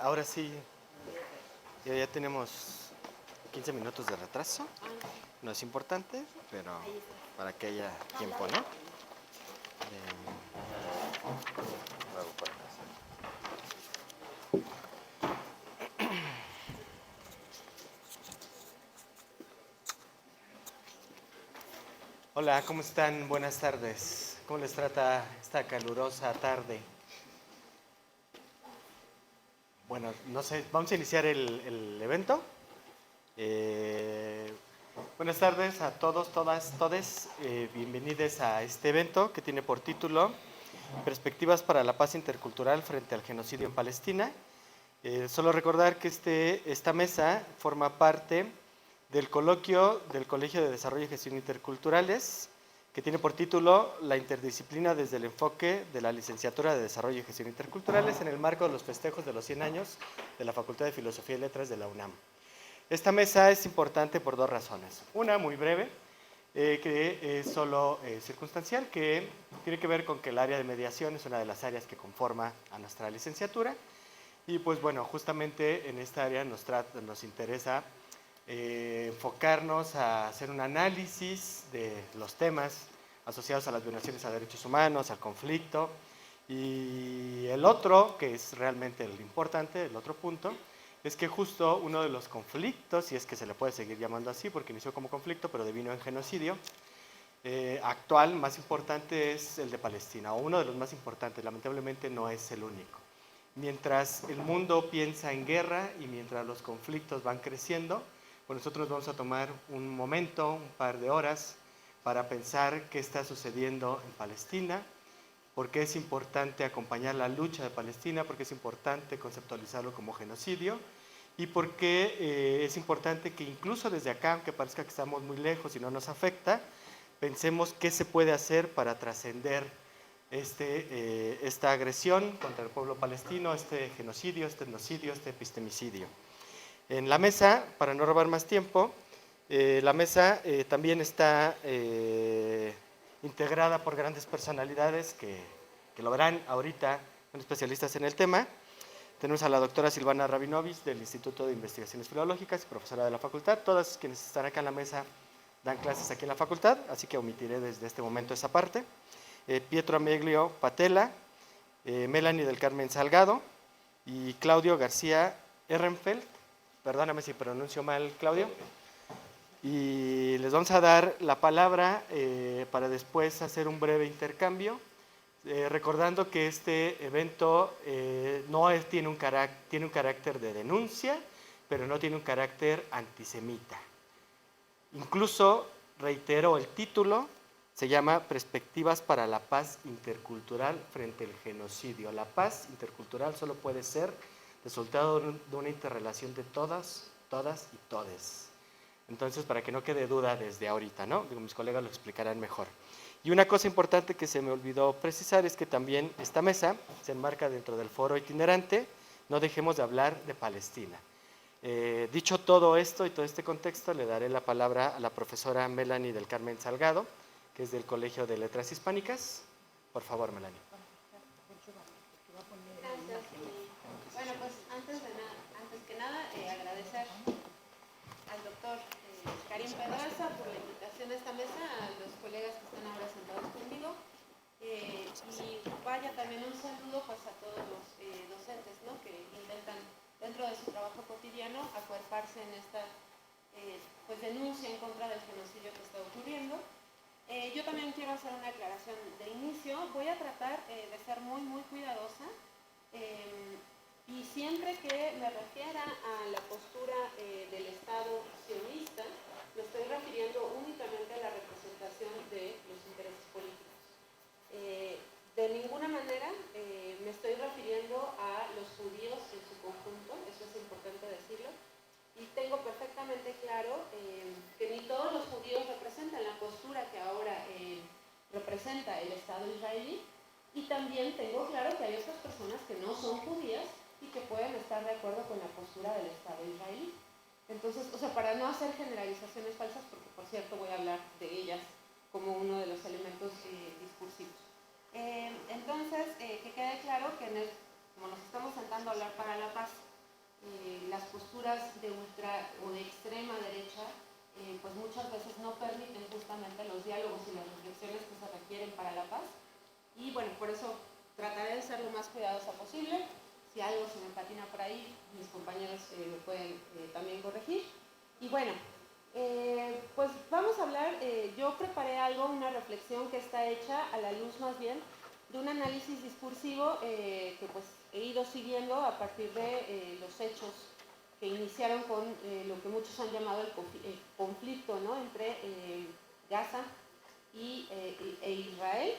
ahora sí, ya tenemos 15 minutos de retraso. No es importante, pero para que haya tiempo, ¿no? Luego por acá. Hola, ¿cómo están? Buenas tardes. ¿Cómo les trata esta calurosa tarde? Bueno, no sé, vamos a iniciar el evento. Buenas tardes a todos, todas, todes. Bienvenidos a este evento que tiene por título Perspectivas para la paz intercultural frente al genocidio en Palestina. Solo recordar que esta mesa forma parte del coloquio del Colegio de Desarrollo y Gestión Interculturales, que tiene por título La interdisciplina desde el enfoque de la Licenciatura de Desarrollo y Gestión Interculturales en el marco de los festejos de los 100 años de la Facultad de Filosofía y Letras de la UNAM. Esta mesa es importante por dos razones. Una, muy breve, que es solo circunstancial, que tiene que ver con que el área de mediación es una de las áreas que conforma a nuestra licenciatura. Y pues bueno, justamente en esta área nos interesa enfocarnos a hacer un análisis de los temas asociados a las violaciones a derechos humanos, al conflicto. Y el otro, que es realmente el importante, el otro punto, es que justo uno de los conflictos, si es que se le puede seguir llamando así, porque inició como conflicto, pero devino en genocidio, actual, más importante es el de Palestina, o uno de los más importantes, lamentablemente no es el único. Mientras el mundo piensa en guerra y mientras los conflictos van creciendo, pues nosotros vamos a tomar un momento, un par de horas, para pensar qué está sucediendo en Palestina, por qué es importante acompañar la lucha de Palestina, por qué es importante conceptualizarlo como genocidio, y por qué es importante que incluso desde acá, aunque parezca que estamos muy lejos y no nos afecta, pensemos qué se puede hacer para trascender esta agresión contra el pueblo palestino, este genocidio, este etnocidio, este epistemicidio. En la mesa, para no robar más tiempo, la mesa también está integrada por grandes personalidades que lo verán ahorita, son especialistas en el tema. Tenemos a la doctora Silvana Rabinovich del Instituto de Investigaciones Filológicas, profesora de la facultad. Todas quienes están acá en la mesa dan clases aquí en la facultad, así que omitiré desde este momento esa parte. Pietro Ameglio Patela, Melanie del Carmen Salgado y Claudio García Ehrenfeld. Perdóname si pronuncio mal, Claudio. Y les vamos a dar la palabra para después hacer un breve intercambio, recordando que este evento tiene un carácter de denuncia, pero no tiene un carácter antisemita. Incluso, reitero, el título se llama Perspectivas para la paz intercultural frente al genocidio. La paz intercultural solo puede ser resultado de una interrelación de todas y todes. Entonces, para que no quede duda desde ahorita, ¿no? Digo, mis colegas lo explicarán mejor. Y una cosa importante que se me olvidó precisar es que también esta mesa se enmarca dentro del foro itinerante No dejemos de hablar de Palestina. Dicho todo esto y todo este contexto, le daré la palabra a la profesora Melanie del Carmen Salgado, que es del Colegio de Letras Hispánicas. Por favor, Melanie. Gracias. Bueno, pues antes que nada, agradecer al doctor Karim Pedraza por la invitación a esta mesa, a los colegas que están ahora sentados conmigo, y vaya también un saludo pues, a todos los docentes, ¿no? Que intentan dentro de su trabajo cotidiano acuerparse en esta pues, denuncia en contra del genocidio que está ocurriendo. Yo también quiero hacer una aclaración de inicio. Voy a tratar de ser muy cuidadosa y siempre que me refiera a la postura del Estado sionista, me estoy refiriendo únicamente a la representación de los intereses políticos. De ninguna manera me estoy refiriendo a los judíos en su conjunto, eso es importante decirlo, y tengo perfectamente claro que ni todos los judíos representan la postura que ahora representa el Estado israelí, y también tengo claro que hay otras personas que no son judías y que pueden estar de acuerdo con la postura del Estado israelí. Entonces, o sea, para no hacer generalizaciones falsas, porque por cierto voy a hablar de ellas como uno de los elementos discursivos. Entonces, que quede claro que como nos estamos sentando a hablar para la paz posturas de ultra o de extrema derecha pues muchas veces no permiten justamente los diálogos y las reflexiones que se requieren para la paz. Y bueno, por eso trataré de ser lo más cuidadosa posible. Si algo se me patina por ahí, mis compañeros me pueden también corregir. Y bueno, pues vamos a hablar, yo preparé algo, una reflexión que está hecha a la luz más bien de un análisis discursivo que pues he ido siguiendo a partir de los hechos que iniciaron con lo que muchos han llamado el conflicto, ¿no?, entre Gaza e Israel.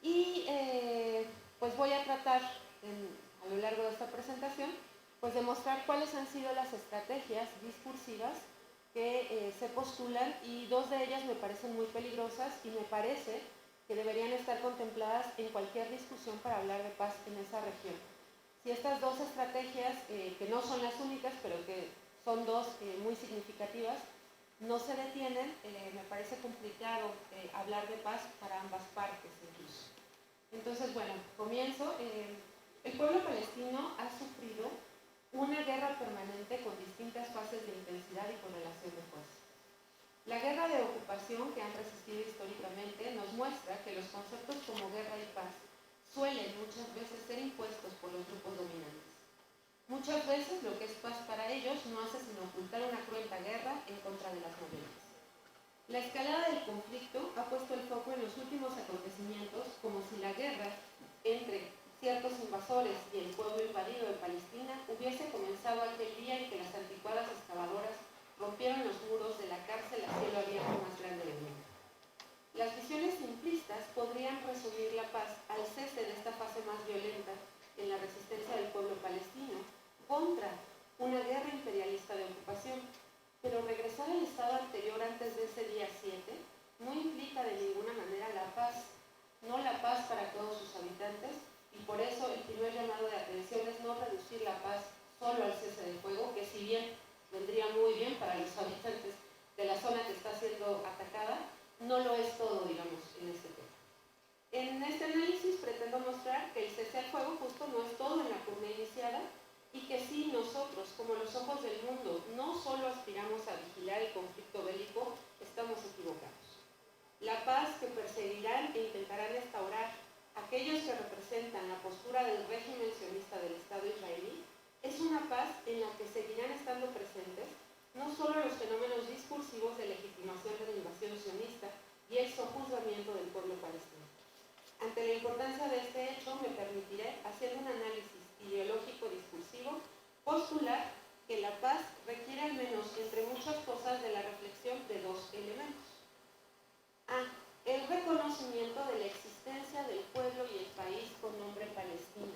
Y pues voy a tratar a lo largo de esta presentación pues demostrar cuáles han sido las estrategias discursivas que se postulan, y dos de ellas me parecen muy peligrosas y me parece que deberían estar contempladas en cualquier discusión para hablar de paz en esa región. Si estas dos estrategias, que no son las únicas, pero que son dos muy significativas, no se detienen, me parece complicado hablar de paz para ambas partes incluso. Entonces, bueno, comienzo. El pueblo palestino ha sufrido una guerra permanente con distintas fases de intensidad y correlación de fuerza. La guerra de ocupación que han resistido históricamente nos muestra que los conceptos como guerra y paz suelen muchas veces ser impuestos por los grupos dominantes. Muchas veces lo que es paz para ellos no hace sino ocultar una cruenta guerra en contra de las mayorías. La escalada del conflicto ha puesto el foco en los últimos acontecimientos, como si la guerra entre ciertos invasores y el pueblo invadido de Palestina hubiese comenzado aquel día en que las anticuadas excavadoras rompieron los muros de la cárcel a cielo abierto más grande del mundo. Las visiones simplistas podrían resumir la paz al cese de esta fase más violenta en la resistencia del pueblo palestino contra una guerra imperialista de ocupación. Pero regresar al estado anterior antes de ese día 7 no implica de ninguna manera la paz, no la paz para todos sus habitantes, y por eso el primer llamado de atención es no reducir la paz solo al cese del fuego, que si bien vendría muy bien para los habitantes de la zona que está siendo atacada, no lo es todo, digamos, en este tema. En este análisis pretendo mostrar que el cese al fuego justo no es todo en la pugna iniciada, y que si nosotros, como los ojos del mundo, no solo aspiramos a vigilar el conflicto bélico, estamos equivocados. La paz que perseguirán e intentarán restaurar aquellos que representan la postura del régimen sionista del Estado israelí es una paz en la que seguirán estando presentes no solo los fenómenos discursivos de legitimación de la invasión sionista y el sojuzgamiento del pueblo palestino. Ante la importancia de este hecho, me permitiré hacer un análisis ideológico discursivo, postular que la paz requiere al menos, entre muchas cosas, de la reflexión de dos elementos. A. El reconocimiento de la existencia del pueblo y el país con nombre Palestina.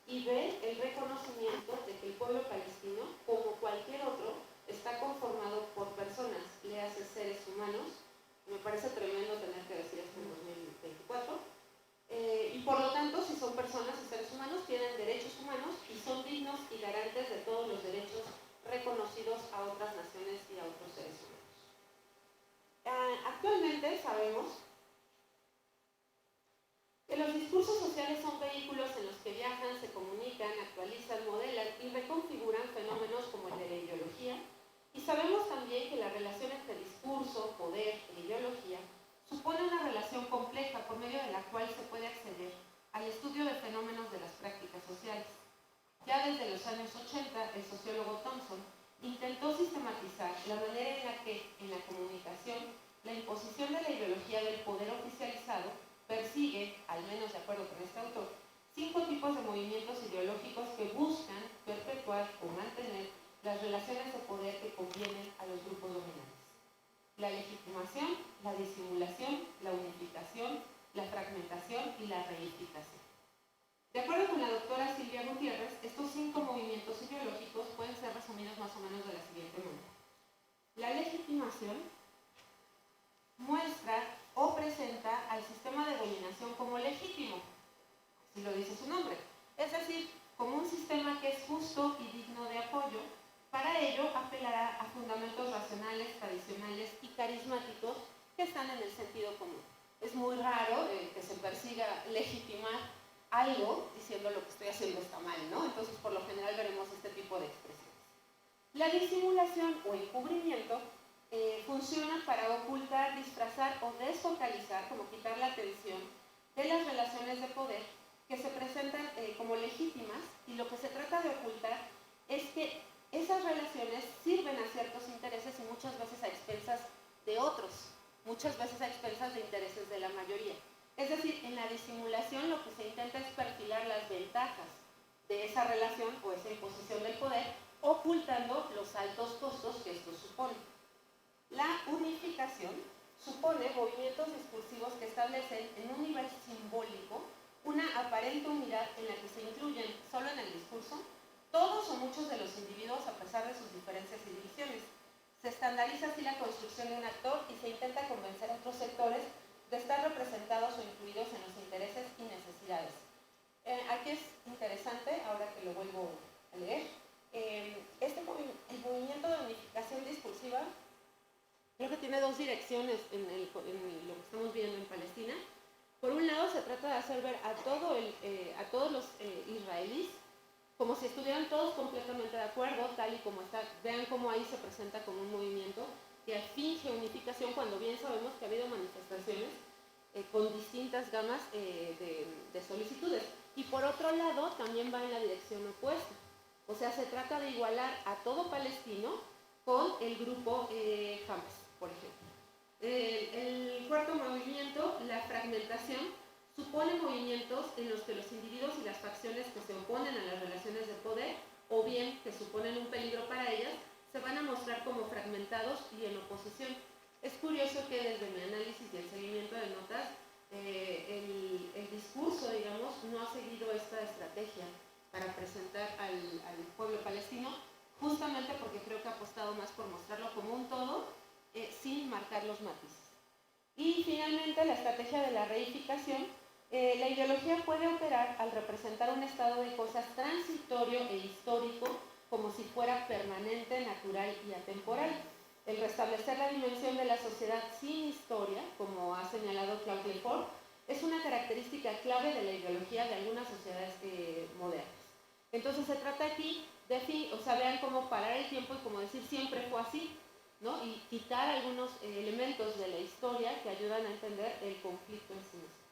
Y B. El reconocimiento de que el pueblo palestino, como cualquier otro, está conformado por personas, le hace seres humanos. Me parece tremendo tener que decir esto en 2024. Y por lo tanto, si son personas y seres humanos, tienen derechos humanos y son dignos y garantes de todos los derechos reconocidos a otras naciones y a otros seres humanos. Actualmente sabemos que los discursos sociales son vehículos en los que viajan, se comunican, actualizan, modelan y reconfiguran fenómenos como el de la ideología, y sabemos también que la relación entre discurso, poder e ideología supone una relación compleja por medio de la cual se puede acceder al estudio de fenómenos de las prácticas sociales. Ya desde los años 80, el sociólogo Thompson intentó sistematizar la manera en la que, en la comunicación, la imposición de la ideología del poder oficializado persigue, al menos de acuerdo con este autor, 5 tipos de movimientos ideológicos que buscan perpetuar o mantener las relaciones de poder que convienen a los grupos dominantes: la legitimación, la disimulación, la unificación, la fragmentación y la reificación. De acuerdo con la doctora Silvia Gutiérrez, estos 5 movimientos ideológicos pueden ser resumidos más o menos de la siguiente manera. La legitimación muestra o presenta al sistema de dominación como legítimo, así lo dice su nombre, es decir, como un sistema que es justo y digno de apoyo. Para ello apelará a fundamentos racionales, tradicionales y carismáticos que están en el sentido común. Es muy raro que se persiga legitimar algo diciendo lo que estoy haciendo está mal, ¿no? Entonces, por lo general veremos este tipo de expresiones. La disimulación o encubrimiento funciona para ocultar, disfrazar o desfocalizar, como quitar la atención de las relaciones de poder que se presentan como legítimas, y lo que se trata de ocultar es que esas relaciones sirven a ciertos intereses y muchas veces a expensas de otros, muchas veces a expensas de intereses de la mayoría. Es decir, en la disimulación lo que se intenta es perfilar las ventajas de esa relación o esa imposición del poder, ocultando los altos costos que esto supone. La unificación supone movimientos discursivos que establecen en un nivel simbólico una aparente unidad en la que se incluyen, solo en el discurso, todos o muchos de los individuos a pesar de sus diferencias y divisiones. Se estandariza así la construcción de un actor y se intenta convencer a otros sectores de estar representados o incluidos en los intereses y necesidades. Aquí es interesante, ahora que lo vuelvo a leer, el movimiento de unificación discursiva creo que tiene dos direcciones en lo que estamos viendo en Palestina. Por un lado, se trata de hacer ver a todos los israelíes como si estuvieran todos completamente de acuerdo, tal y como está. Vean cómo ahí se presenta como un movimiento que finge unificación, cuando bien sabemos que ha habido manifestaciones con distintas gamas de solicitudes. Y por otro lado, también va en la dirección opuesta. O sea, se trata de igualar a todo palestino con el grupo Hamas, por ejemplo. El cuarto movimiento, la fragmentación, supone movimientos en los que los individuos y las facciones que se oponen a las relaciones de poder, o bien que suponen un peligro para ellas, se van a mostrar como fragmentados y en oposición. Es curioso que desde mi análisis y el seguimiento de notas, el discurso, digamos, no ha seguido esta estrategia para presentar al pueblo palestino, justamente porque creo que ha apostado más por mostrarlo como un todo, sin marcar los matices. Y finalmente, la estrategia de la reificación. La ideología puede operar al representar un estado de cosas transitorio e histórico como si fuera permanente, natural y atemporal. El restablecer la dimensión de la sociedad sin historia, como ha señalado Claude Lefort, es una característica clave de la ideología de algunas sociedades modernas. Entonces se trata aquí de, vean cómo parar el tiempo y como decir siempre fue así, ¿no? Y quitar algunos elementos de la historia que ayudan a entender el conflicto en sí mismo.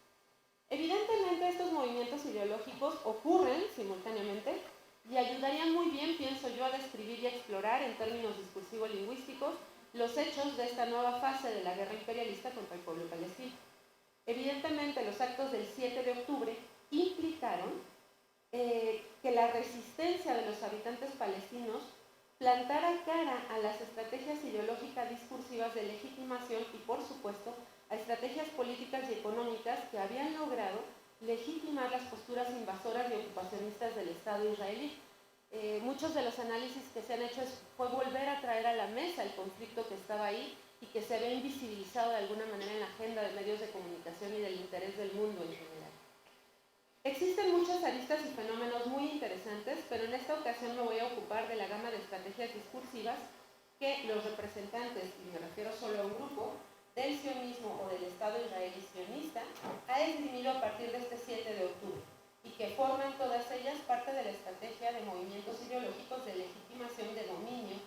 Evidentemente estos movimientos ideológicos ocurren simultáneamente y ayudarían muy bien, pienso yo, a describir y explorar en términos discursivo-lingüísticos los hechos de esta nueva fase de la guerra imperialista contra el pueblo palestino. Evidentemente los actos del 7 de octubre implicaron que la resistencia de los habitantes palestinos plantara cara a las estrategias ideológicas discursivas de legitimación y, por supuesto, a estrategias políticas y económicas que habían logrado legitimar las posturas invasoras y ocupacionistas del Estado israelí. Muchos de los análisis que se han hecho fue volver a traer a la mesa el conflicto que estaba ahí y que se había invisibilizado de alguna manera en la agenda de medios de comunicación y del interés del mundo en general. Existen muchas aristas y fenómenos muy interesantes, pero en esta ocasión me voy a ocupar de la gama de estrategias discursivas que los representantes, y me refiero solo a un grupo, del sionismo o del Estado israelí sionista, ha esgrimido a partir de este 7 de octubre, y que forman todas ellas parte de la estrategia de movimientos ideológicos de legitimación de dominio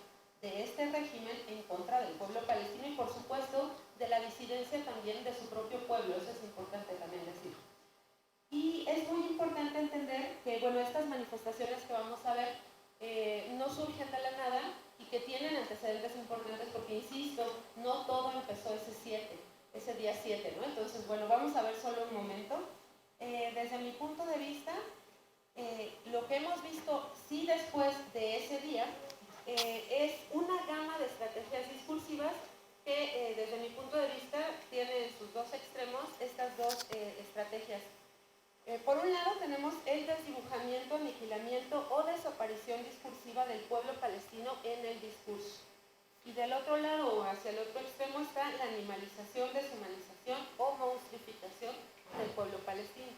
de este régimen en contra del pueblo palestino y, por supuesto, de la disidencia también de su propio pueblo. Eso es importante también decirlo. Y es muy importante entender que, bueno, estas manifestaciones que vamos a ver no surgen de la nada y que tienen antecedentes importantes porque, insisto, no todo empezó ese día 7, ¿no? Entonces, bueno, vamos a ver solo un momento. Desde mi punto de vista, lo que hemos visto sí después de ese día es una gama de estrategias discursivas que desde mi punto de vista tiene en sus dos extremos estas dos estrategias. Por un lado tenemos el desdibujamiento, aniquilamiento o desaparición discursiva del pueblo palestino en el discurso. Y del otro lado, o hacia el otro extremo, está la animalización, deshumanización o monstrificación del pueblo palestino.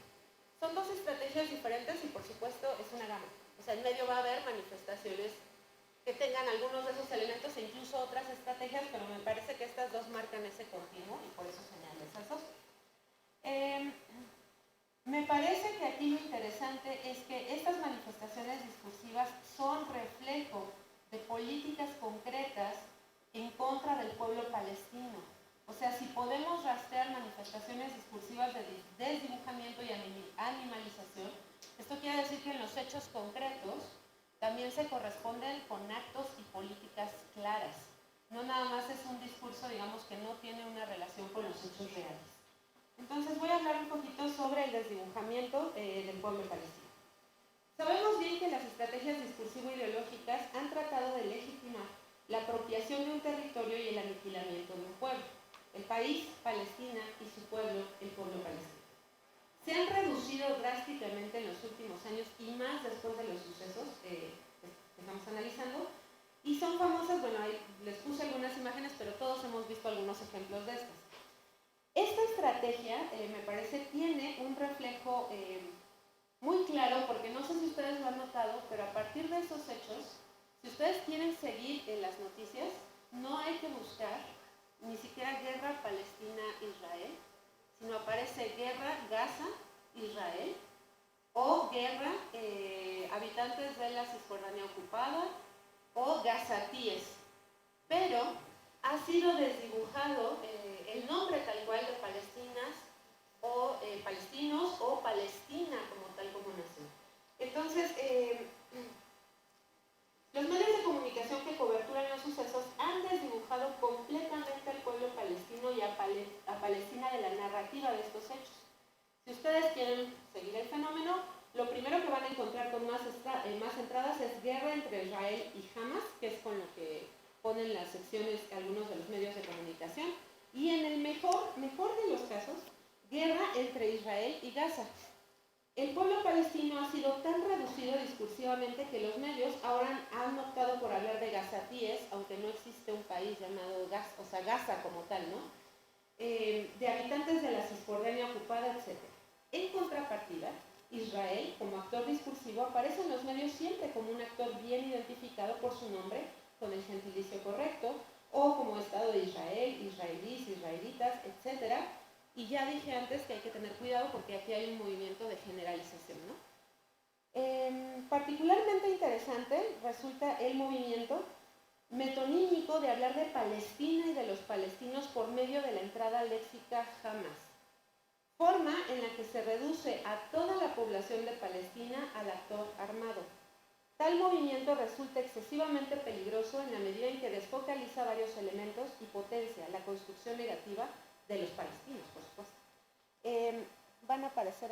Son dos estrategias diferentes y, por supuesto, es una gama. O sea, en medio va a haber manifestaciones que tengan algunos de esos elementos e incluso otras estrategias, pero me parece que estas dos marcan ese continuo y por eso señalo esas dos. Me parece que aquí lo interesante es que estas manifestaciones discursivas son reflejo de políticas políticas concretas en contra del pueblo palestino. O sea, si podemos rastrear manifestaciones discursivas de desdibujamiento y animalización, esto quiere decir que en los hechos concretos también se corresponden con actos y políticas claras. No nada más es un discurso, digamos, que no tiene una relación con los hechos reales. Entonces voy a hablar un poquito sobre el desdibujamiento del pueblo palestino. Sabemos bien que las estrategias discursivo-ideológicas han tratado de legitimar la apropiación de un territorio y el aniquilamiento de un pueblo. El país, Palestina, y su pueblo, el pueblo palestino. Se han reducido drásticamente en los últimos años y más después de los sucesos que estamos analizando. Y son famosas, bueno, ahí les puse algunas imágenes, pero todos hemos visto algunos ejemplos de estas. Esta estrategia, me parece, tiene un reflejo muy claro, porque no sé si ustedes lo han notado, pero a partir de esos hechos, si ustedes quieren seguir en las noticias, no hay que buscar ni siquiera guerra Palestina-Israel, sino aparece guerra Gaza-Israel o guerra habitantes de la Cisjordania ocupada o gazatíes. Pero ha sido desdibujado el nombre tal cual de Palestinas o palestinos o Palestina como tal como nación. Entonces, los medios de comunicación que coberturan los sucesos han desdibujado completamente al pueblo palestino y a Palestina de la narrativa de estos hechos. Si ustedes quieren seguir el fenómeno, lo primero que van a encontrar con más entradas es guerra entre Israel y Hamas, que es con lo que ponen las secciones algunos de los medios de comunicación, y en el mejor de los casos, guerra entre Israel y Gaza. El pueblo palestino ha sido tan reducido discursivamente que los medios ahora han optado por hablar de gazatíes, aunque no existe un país llamado Gaza, o sea, Gaza como tal, ¿no? De habitantes de la Cisjordania ocupada, etc. En contrapartida, Israel, como actor discursivo, aparece en los medios siempre como un actor bien identificado por su nombre, con el gentilicio correcto, o como Estado de Israel, israelíes, israelitas, etc. Y ya dije antes que hay que tener cuidado porque aquí hay un movimiento de generalización, ¿no? Particularmente interesante resulta el movimiento metonímico de hablar de Palestina y de los palestinos por medio de la entrada léxica Hamas, forma en la que se reduce a toda la población de Palestina al actor armado. Tal movimiento resulta excesivamente peligroso en la medida en que desfocaliza varios elementos y potencia la construcción negativa de los palestinos, por supuesto. Van a aparecer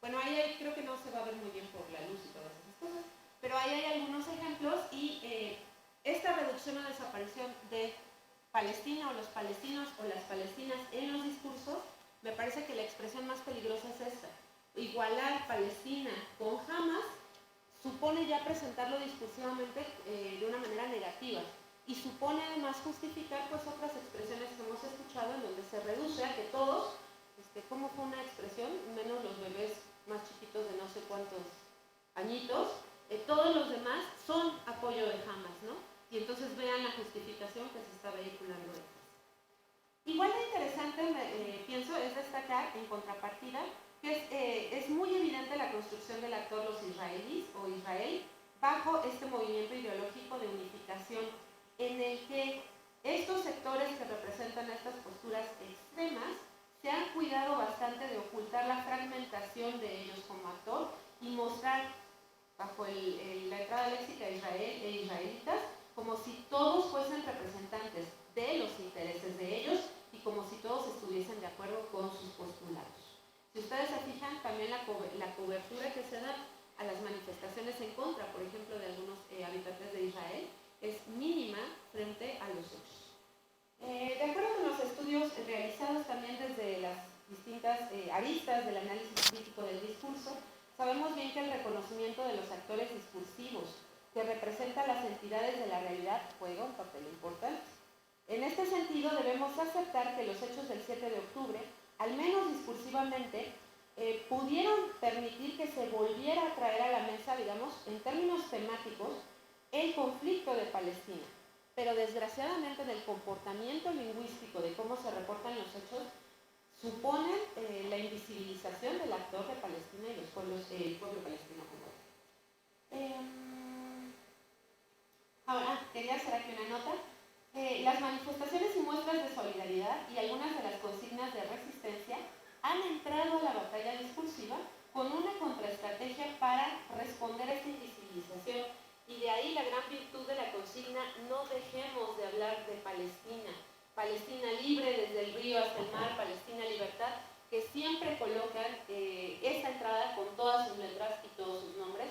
bueno, ahí creo que no se va a ver muy bien por la luz y todas esas cosas, pero ahí hay algunos ejemplos y esta reducción o desaparición de Palestina o los palestinos o las palestinas en los discursos, me parece que la expresión más peligrosa es esta. Igualar Palestina con Hamas supone ya presentarlo discursivamente de una manera negativa y supone además justificar pues otras expresiones que hemos escuchado en donde se reduce a que todos, ¿cómo fue una expresión? Menos los bebés más chiquitos de no sé cuántos añitos, todos los demás son apoyo de Hamas, ¿no? Y entonces vean la justificación que se está vehiculando detrás. Igual de interesante, pienso, es destacar en contrapartida que es muy evidente la construcción del actor los israelíes o Israel bajo este movimiento ideológico de unificación en el que estos sectores que representan estas posturas extremas se han cuidado bastante de ocultar la fragmentación de ellos como actor y mostrar bajo la entrada léxica de Israel e israelitas como si todos fuesen representantes de los intereses de ellos y como si todos estuviesen de acuerdo con sus postulados. Si ustedes se fijan, también la cobertura que se da a las manifestaciones en contra, por ejemplo, de algunos habitantes de Israel, es mínima frente a los hechos. De acuerdo con los estudios realizados también desde las distintas aristas del análisis crítico del discurso, sabemos bien que el reconocimiento de los actores discursivos que representan las entidades de la realidad juega un papel importante. En este sentido, debemos aceptar que los hechos del 7 de octubre, al menos discursivamente, pudieron permitir que se volviera a traer a la mesa, digamos, en términos temáticos, el conflicto de Palestina. Pero desgraciadamente en el comportamiento lingüístico de cómo se reportan los hechos, suponen la invisibilización del actor de Palestina y el pueblo palestino como Las manifestaciones y muestras de solidaridad y algunas de las consignas de resistencia han entrado a la batalla discursiva con una contraestrategia para responder a esta invisibilización. Y de ahí la gran virtud de la consigna: no dejemos de hablar de Palestina. Palestina libre desde el río hasta el mar, Palestina libertad, que siempre colocan esta entrada con todas sus letras y todos sus nombres.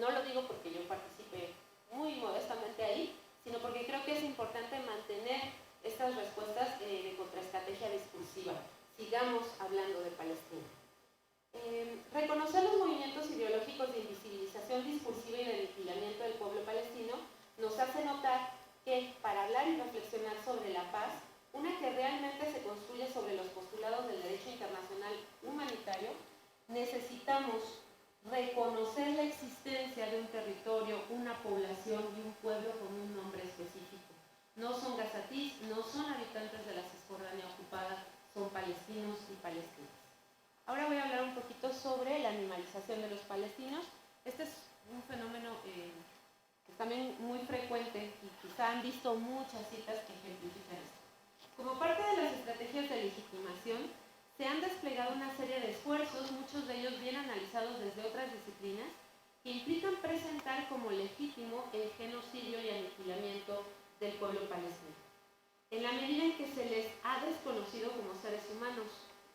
No lo digo porque yo participe muy modestamente ahí, sino porque creo que es importante mantener estas respuestas de contraestrategia discursiva. Sigamos hablando de Palestina. Reconocer los movimientos ideológicos de invisibilización discursiva y de aniquilamiento del pueblo palestino nos hace notar que, para hablar y reflexionar sobre la paz, una que realmente se construye sobre los postulados del derecho internacional humanitario, necesitamos reconocer la existencia de un territorio, una población y un pueblo con un nombre específico. No son gazatís, no son habitantes de la Cisjordania ocupada, son palestinos y palestinas. Ahora voy a hablar un poquito sobre la animalización de los palestinos. Este es un fenómeno que es también muy frecuente y quizá han visto muchas citas que ejemplifican esto. Como parte de las estrategias de legitimación, se han desplegado una serie de esfuerzos, muchos de ellos bien analizados desde otras disciplinas, que implican presentar como legítimo el genocidio y aniquilamiento del pueblo palestino. En la medida en que se les ha desconocido como seres humanos,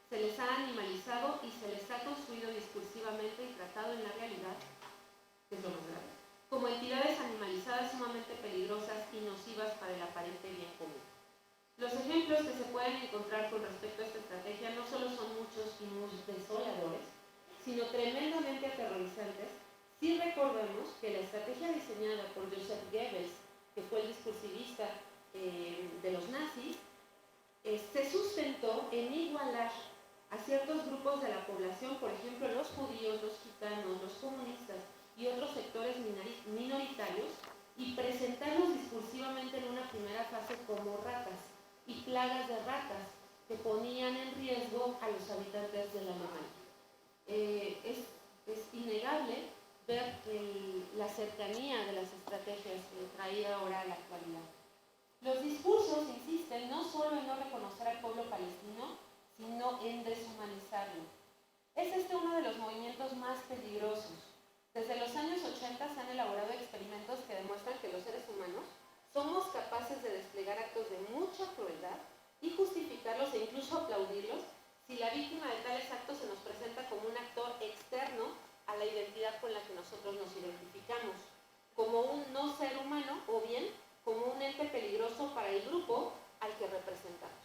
se les ha animalizado y se les ha construido discursivamente y tratado en la realidad, que es lo más grave, como entidades animalizadas sumamente peligrosas y nocivas para el aparente bien común. Los ejemplos que se pueden encontrar con respecto a esta estrategia no solo son muchos y muy desoladores, sino tremendamente aterrorizantes si recordamos que la estrategia diseñada por Joseph Goebbels, que fue el discursivista de los nazis, se sustentó en igualar a ciertos grupos de la población, por ejemplo los judíos, los gitanos, los comunistas y otros sectores minoritarios, y presentarlos discursivamente en una primera fase como ratas y plagas de ratas que ponían en riesgo a los habitantes de la Alemania. Es innegable ver la cercanía de las estrategias traída ahora a la actualidad. Los discursos insisten no solo en no reconocer al pueblo palestino, sino en deshumanizarlo. Es este uno de los movimientos más peligrosos. Desde los años 80 se han elaborado experimentos que demuestran que los seres humanos somos capaces de desplegar actos de mucha crueldad y justificarlos e incluso aplaudirlos si la víctima de tales actos se nos presenta como un actor externo a la identidad con la que nosotros nos identificamos, como un no ser humano o bien como un ente peligroso para el grupo al que representamos.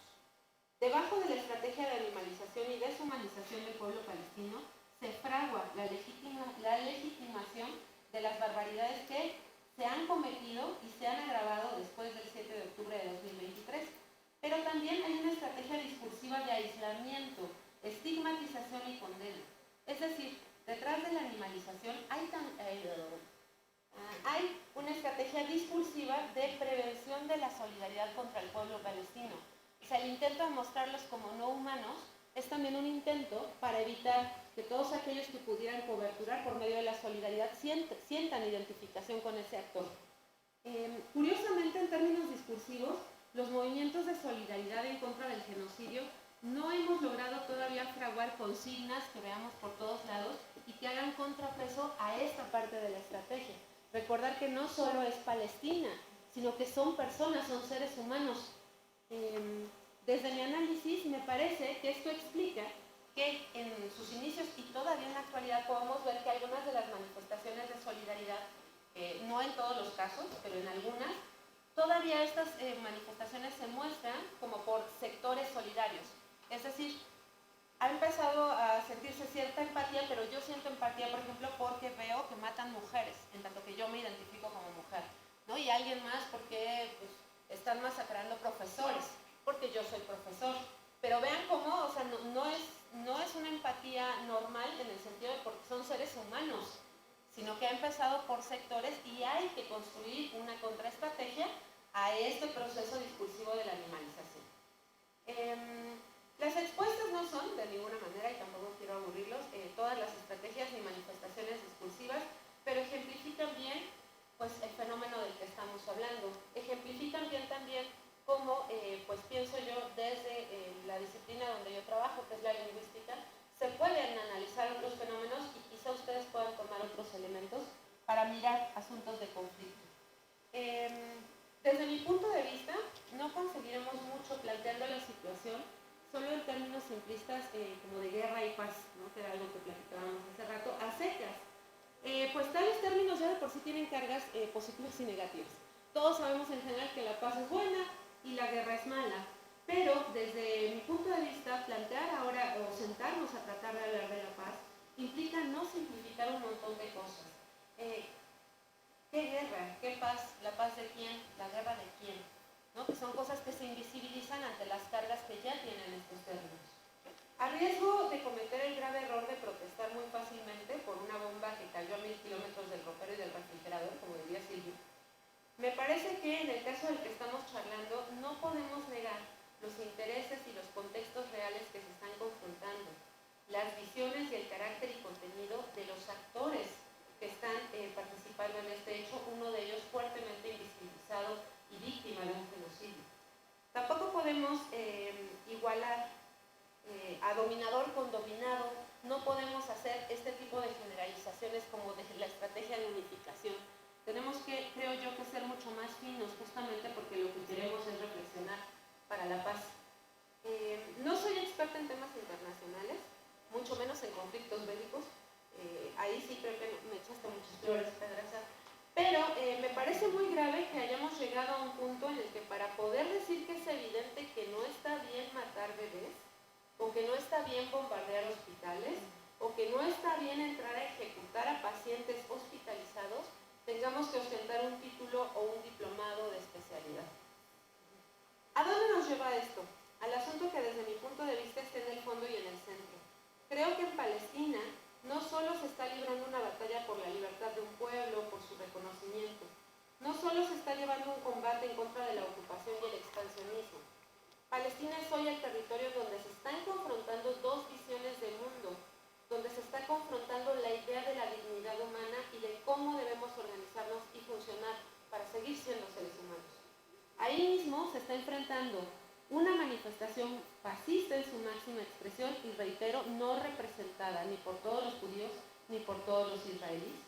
Debajo de la estrategia de animalización y deshumanización del pueblo palestino se fragua la legitimación de las barbaridades que se han cometido y se han agravado después del 7 de octubre de 2023. Pero también hay una estrategia discursiva de aislamiento, estigmatización y condena. Es decir, detrás de la animalización hay una estrategia discursiva de prevención de la solidaridad contra el pueblo palestino. O sea, el intento de mostrarlos como no humanos es también un intento para evitar que todos aquellos que pudieran coberturar por medio de la solidaridad sientan identificación con ese actor. Curiosamente, en términos discursivos, los movimientos de solidaridad en contra del genocidio no hemos logrado todavía fraguar consignas que veamos por todos lados y que hagan contrapeso a esta parte de la estrategia. Recordar que no solo es Palestina, sino que son personas, son seres humanos. Desde mi análisis me parece que esto explica que en sus inicios y todavía en la actualidad podemos ver que algunas de las manifestaciones de solidaridad, no en todos los casos, pero en algunas, todavía estas manifestaciones se muestran como por sectores solidarios. Es decir, ha empezado a sentirse cierta empatía, pero yo siento empatía, por ejemplo, porque veo que matan mujeres, en tanto que yo me identifico como mujer, ¿no? Y alguien más porque pues, están masacrando profesores, porque yo soy profesor. Pero vean cómo, o sea, no es una empatía normal en el sentido de porque son seres humanos, sino que ha empezado por sectores y hay que construir una contraestrategia a este proceso discursivo de la animalización. Las expuestas no son de ninguna manera, y tampoco quiero aburrirlos, todas las estrategias ni manifestaciones discursivas, pero ejemplifican bien pues, el fenómeno del que estamos hablando. Ejemplifican bien también mirar asuntos de conflicto. Desde mi punto de vista, no conseguiremos mucho planteando la situación solo en términos simplistas como de guerra y paz, ¿no? Que era algo que platicábamos hace rato, a secas. Pues tales términos ya de por sí tienen cargas positivas y negativas. Todos sabemos en general que la paz es buena y la guerra es mala, pero desde mi punto de vista, plantear ahora o sentarnos a tratar de hablar de la paz implica no simplificar un montón de cosas. ¿Qué guerra? ¿Qué paz? ¿La paz de quién? ¿La guerra de quién? ¿No? Que son cosas que se invisibilizan ante las cargas que ya tienen estos términos. A riesgo de cometer el grave error de protestar muy fácilmente por una bomba que cayó a 1000 kilómetros del ropero y del refrigerador, como diría Silvio, me parece que en el caso del que estamos charlando no podemos negar los intereses y los contextos reales que se están confrontando, las visiones y el carácter y contenido de los actores que están participando en este hecho, uno de ellos fuertemente invisibilizado y víctima de un genocidio. Tampoco podemos igualar a dominador con dominado, no podemos hacer este tipo de generalizaciones como de la estrategia de unificación. Tenemos que, creo yo, que ser mucho más finos, justamente porque lo que queremos es reflexionar para la paz. No soy experta en temas internacionales, mucho menos en conflictos bélicos. Ahí sí creo que me echaste muchas flores, Pedraza. Pero me parece muy grave que hayamos llegado a un punto en el que para poder decir que es evidente que no está bien matar bebés, o que no está bien bombardear hospitales, o que no está bien entrar a ejecutar a pacientes hospitalizados, tengamos que ostentar un título o un diplomado de especialidad. ¿A dónde nos lleva esto? Al asunto que desde mi punto de vista está en el fondo y en el centro. Creo que en Palestina no solo se está librando una batalla por la libertad de un pueblo, por su reconocimiento, no solo se está llevando un combate en contra de la ocupación y el expansionismo. Palestina es hoy el territorio donde se están confrontando dos visiones del mundo, donde se está confrontando la idea de la dignidad humana y de cómo debemos organizarnos y funcionar para seguir siendo seres humanos. Ahí mismo se está enfrentando una manifestación fascista en su máxima expresión y, reitero, no representada ni por todos los judíos ni por todos los israelíes,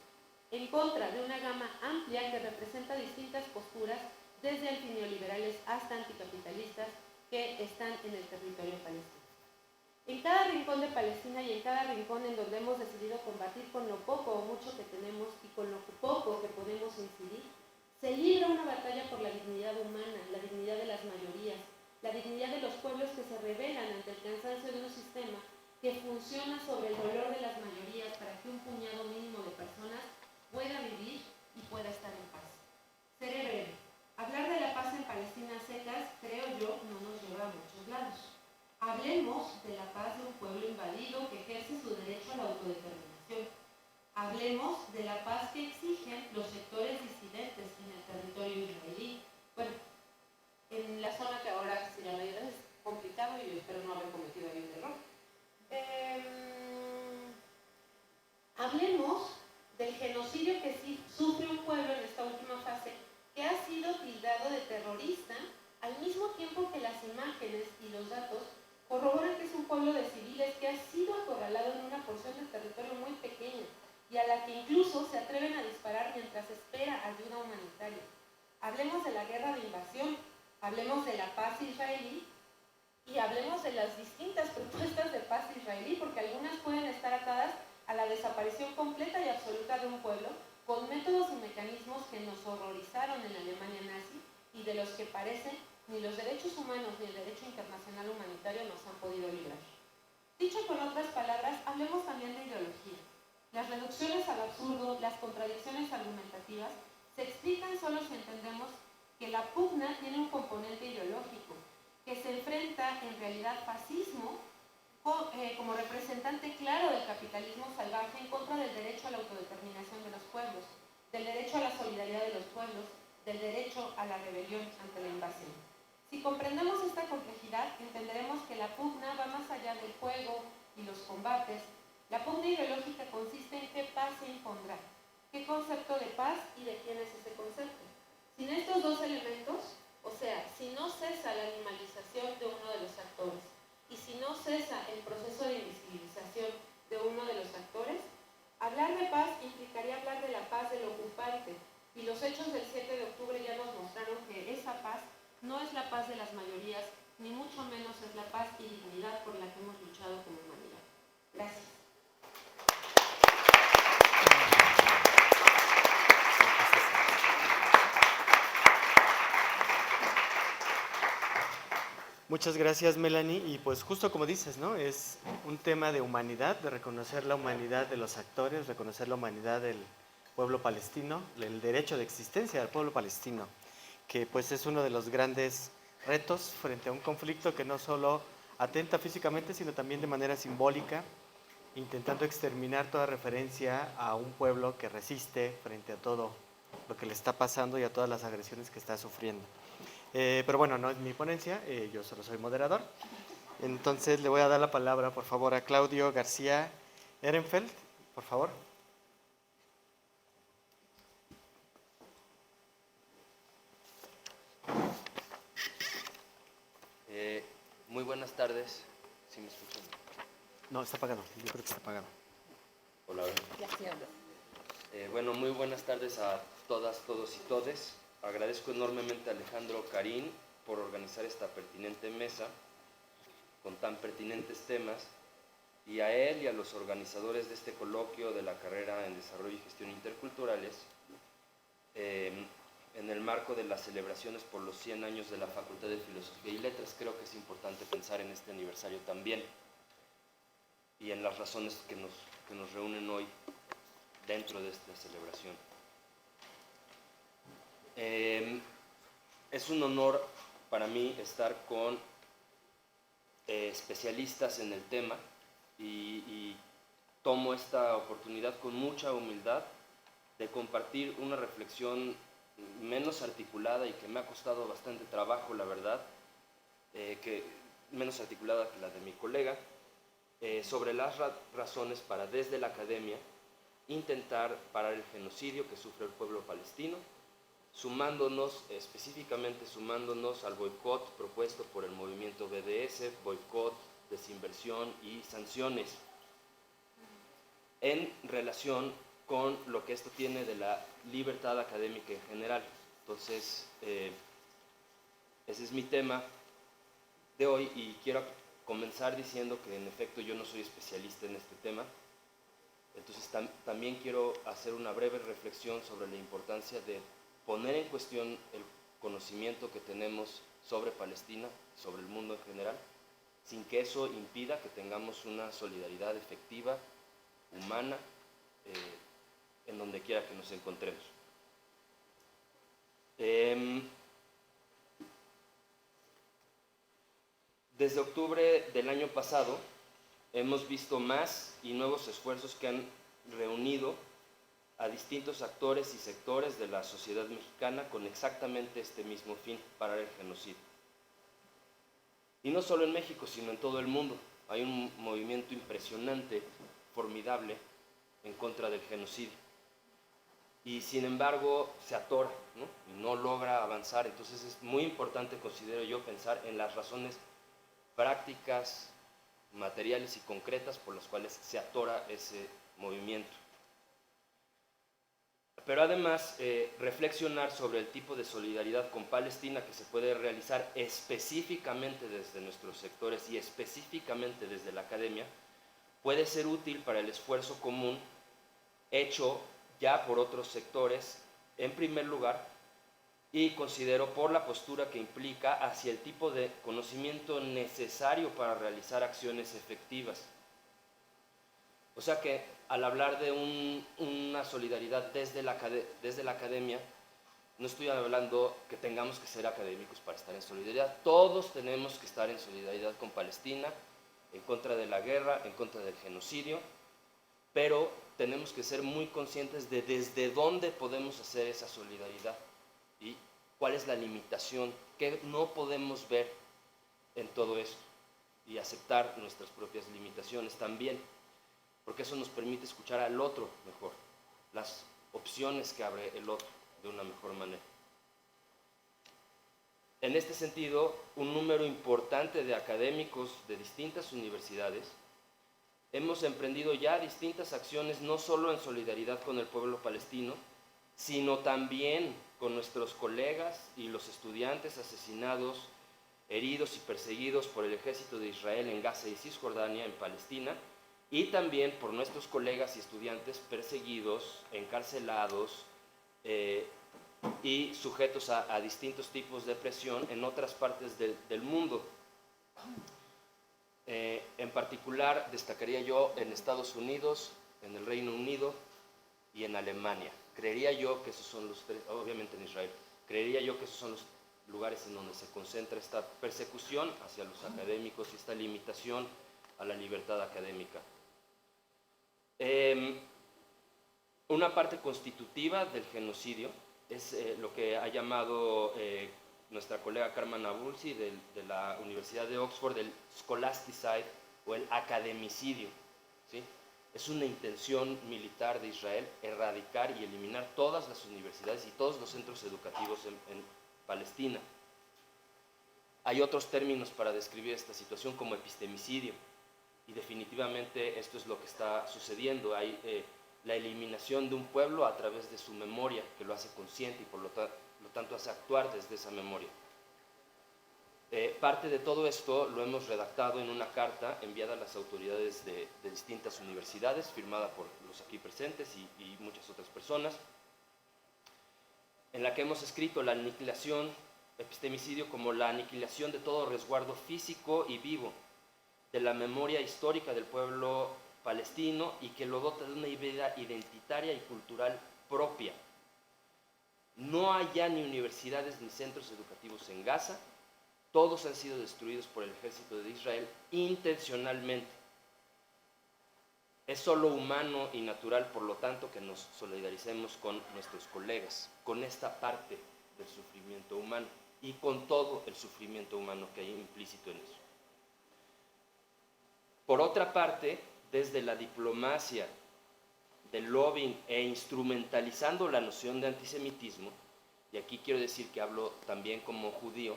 en contra de una gama amplia que representa distintas posturas, desde antineoliberales hasta anticapitalistas, que están en el territorio palestino. En cada rincón de Palestina y en cada rincón en donde hemos decidido combatir con lo poco o mucho que tenemos y con lo poco que podemos incidir, se libra una batalla por la dignidad humana, la dignidad de las mayorías, la dignidad de los pueblos que se rebelan ante el cansancio de un sistema que funciona sobre el dolor de las mayorías para que un puñado mínimo de personas pueda vivir y pueda estar en paz. Seré breve. Hablar de la paz en Palestina a secas, creo yo, no nos lleva a muchos lados. Hablemos de la paz de un pueblo invadido que ejerce su derecho a la autodeterminación. Hablemos de la paz que exigen los sectores disidentes en el territorio israelí. Bueno, en la zona que ahora se llama Israel es complicado y yo espero no haber cometido ahí un error. Hablemos del genocidio que sufre un pueblo en esta última fase, que ha sido tildado de terrorista, al mismo tiempo que las imágenes y los datos corroboran que es un pueblo de civiles que ha sido acorralado en una porción de territorio muy pequeña y a la que incluso se atreven a disparar mientras espera ayuda humanitaria. Hablemos de la guerra de invasión, hablemos de la paz israelí y hablemos de las distintas propuestas de paz israelí, porque algunas pueden estar atadas a la desaparición completa y absoluta de un pueblo, con métodos y mecanismos que nos horrorizaron en la Alemania nazi y de los que parece ni los derechos humanos ni el derecho internacional humanitario nos han podido librar. Dicho con otras palabras, hablemos también de ideología. Las reducciones al absurdo, las contradicciones argumentativas, se explican solo si entendemos que la pugna tiene un componente ideológico, que se enfrenta en realidad fascismo como representante claro del capitalismo salvaje en contra del derecho a la autodeterminación de los pueblos, del derecho a la solidaridad de los pueblos, del derecho a la rebelión ante la invasión. Si comprendemos esta complejidad, entenderemos que la pugna va más allá del juego y los combates. La pugna ideológica consiste en qué paz se impondrá, qué concepto de paz y de quién es ese concepto. Sin estos dos elementos, o sea, si no cesa la animalización de uno de los actores y si no cesa el proceso de invisibilización de uno de los actores, hablar de paz implicaría hablar de la paz del ocupante parte. Y los hechos del 7 de octubre ya nos mostraron que esa paz no es la paz de las mayorías, ni mucho menos es la paz y dignidad por la que hemos luchado como humanidad. Gracias. Muchas gracias, Melanie. Y pues justo como dices, ¿no? Es un tema de humanidad, de reconocer la humanidad de los actores, reconocer la humanidad del pueblo palestino, el derecho de existencia del pueblo palestino, que pues es uno de los grandes retos frente a un conflicto que no solo atenta físicamente, sino también de manera simbólica, intentando exterminar toda referencia a un pueblo que resiste frente a todo lo que le está pasando y a todas las agresiones que está sufriendo. Pero bueno, no es mi ponencia, yo solo soy moderador. Entonces le voy a dar la palabra, por favor, a Claudio García Ehrenfeld, por favor. Muy buenas tardes. ¿Sí me escuchan? No, está apagado, yo creo que está apagado. Hola. Ya sí hablo. Bueno, muy buenas tardes a todas, todos y todes. Agradezco enormemente a Alejandro Karim por organizar esta pertinente mesa con tan pertinentes temas, y a él y a los organizadores de este coloquio de la carrera en Desarrollo y Gestión Interculturales en el marco de las celebraciones por los 100 años de la Facultad de Filosofía y Letras. Creo que es importante pensar en este aniversario también y en las razones que nos reúnen hoy dentro de esta celebración. Es un honor para mí estar con especialistas en el tema y tomo esta oportunidad con mucha humildad de compartir una reflexión menos articulada y que me ha costado bastante trabajo, la verdad, que menos articulada que la de mi colega, sobre las razones para desde la academia intentar parar el genocidio que sufre el pueblo palestino, específicamente sumándonos al boicot propuesto por el movimiento BDS, boicot, desinversión y sanciones, en relación con lo que esto tiene de la libertad académica en general. Entonces, ese es mi tema de hoy, y quiero comenzar diciendo que en efecto yo no soy especialista en este tema. Entonces también quiero hacer una breve reflexión sobre la importancia de poner en cuestión el conocimiento que tenemos sobre Palestina, sobre el mundo en general, sin que eso impida que tengamos una solidaridad efectiva, humana, en donde quiera que nos encontremos. Desde octubre del año pasado hemos visto más y nuevos esfuerzos que han reunido a distintos actores y sectores de la sociedad mexicana con exactamente este mismo fin: parar el genocidio. Y no solo en México, sino en todo el mundo. Hay un movimiento impresionante, formidable, en contra del genocidio. Y sin embargo se atora, ¿no? Y no logra avanzar. Entonces es muy importante, considero yo, pensar en las razones prácticas, materiales y concretas por las cuales se atora ese movimiento. Pero además reflexionar sobre el tipo de solidaridad con Palestina que se puede realizar específicamente desde nuestros sectores y específicamente desde la academia puede ser útil para el esfuerzo común hecho ya por otros sectores, en primer lugar, y considero por la postura que implica hacia el tipo de conocimiento necesario para realizar acciones efectivas. O sea que al hablar de una solidaridad desde la academia, no estoy hablando que tengamos que ser académicos para estar en solidaridad. Todos tenemos que estar en solidaridad con Palestina, en contra de la guerra, en contra del genocidio, pero tenemos que ser muy conscientes de desde dónde podemos hacer esa solidaridad y cuál es la limitación que no podemos ver en todo esto, y aceptar nuestras propias limitaciones también, porque eso nos permite escuchar al otro mejor, las opciones que abre el otro de una mejor manera. En este sentido, un número importante de académicos de distintas universidades hemos emprendido ya distintas acciones, no solo en solidaridad con el pueblo palestino, sino también con nuestros colegas y los estudiantes asesinados, heridos y perseguidos por el ejército de Israel en Gaza y Cisjordania, en Palestina, y también por nuestros colegas y estudiantes perseguidos, encarcelados y sujetos a distintos tipos de presión en otras partes del mundo. En particular, destacaría yo en Estados Unidos, en el Reino Unido y en Alemania. Creería yo que esos son los tres, obviamente en Israel, creería yo que esos son los lugares en donde se concentra esta persecución hacia los académicos y esta limitación a la libertad académica. Una parte constitutiva del genocidio es lo que ha llamado nuestra colega Carmen Abulsi de la Universidad de Oxford, el scholasticide o el academicidio, ¿sí? Es una intención militar de Israel erradicar y eliminar todas las universidades y todos los centros educativos en Palestina. Hay otros términos para describir esta situación como epistemicidio, y definitivamente esto es lo que está sucediendo. Hay la eliminación de un pueblo a través de su memoria, que lo hace consciente y por lo tanto hace actuar desde esa memoria. Parte de todo esto lo hemos redactado en una carta enviada a las autoridades de distintas universidades, firmada por los aquí presentes y muchas otras personas, en la que hemos escrito la aniquilación, epistemicidio, como la aniquilación de todo resguardo físico y vivo de la memoria histórica del pueblo palestino y que lo dota de una idea identitaria y cultural propia. No hay ya ni universidades ni centros educativos en Gaza. Todos han sido destruidos por el ejército de Israel intencionalmente. Es solo humano y natural, por lo tanto, que nos solidaricemos con nuestros colegas, con esta parte del sufrimiento humano y con todo el sufrimiento humano que hay implícito en eso. Por otra parte, desde la diplomacia del lobbying e instrumentalizando la noción de antisemitismo, y aquí quiero decir que hablo también como judío,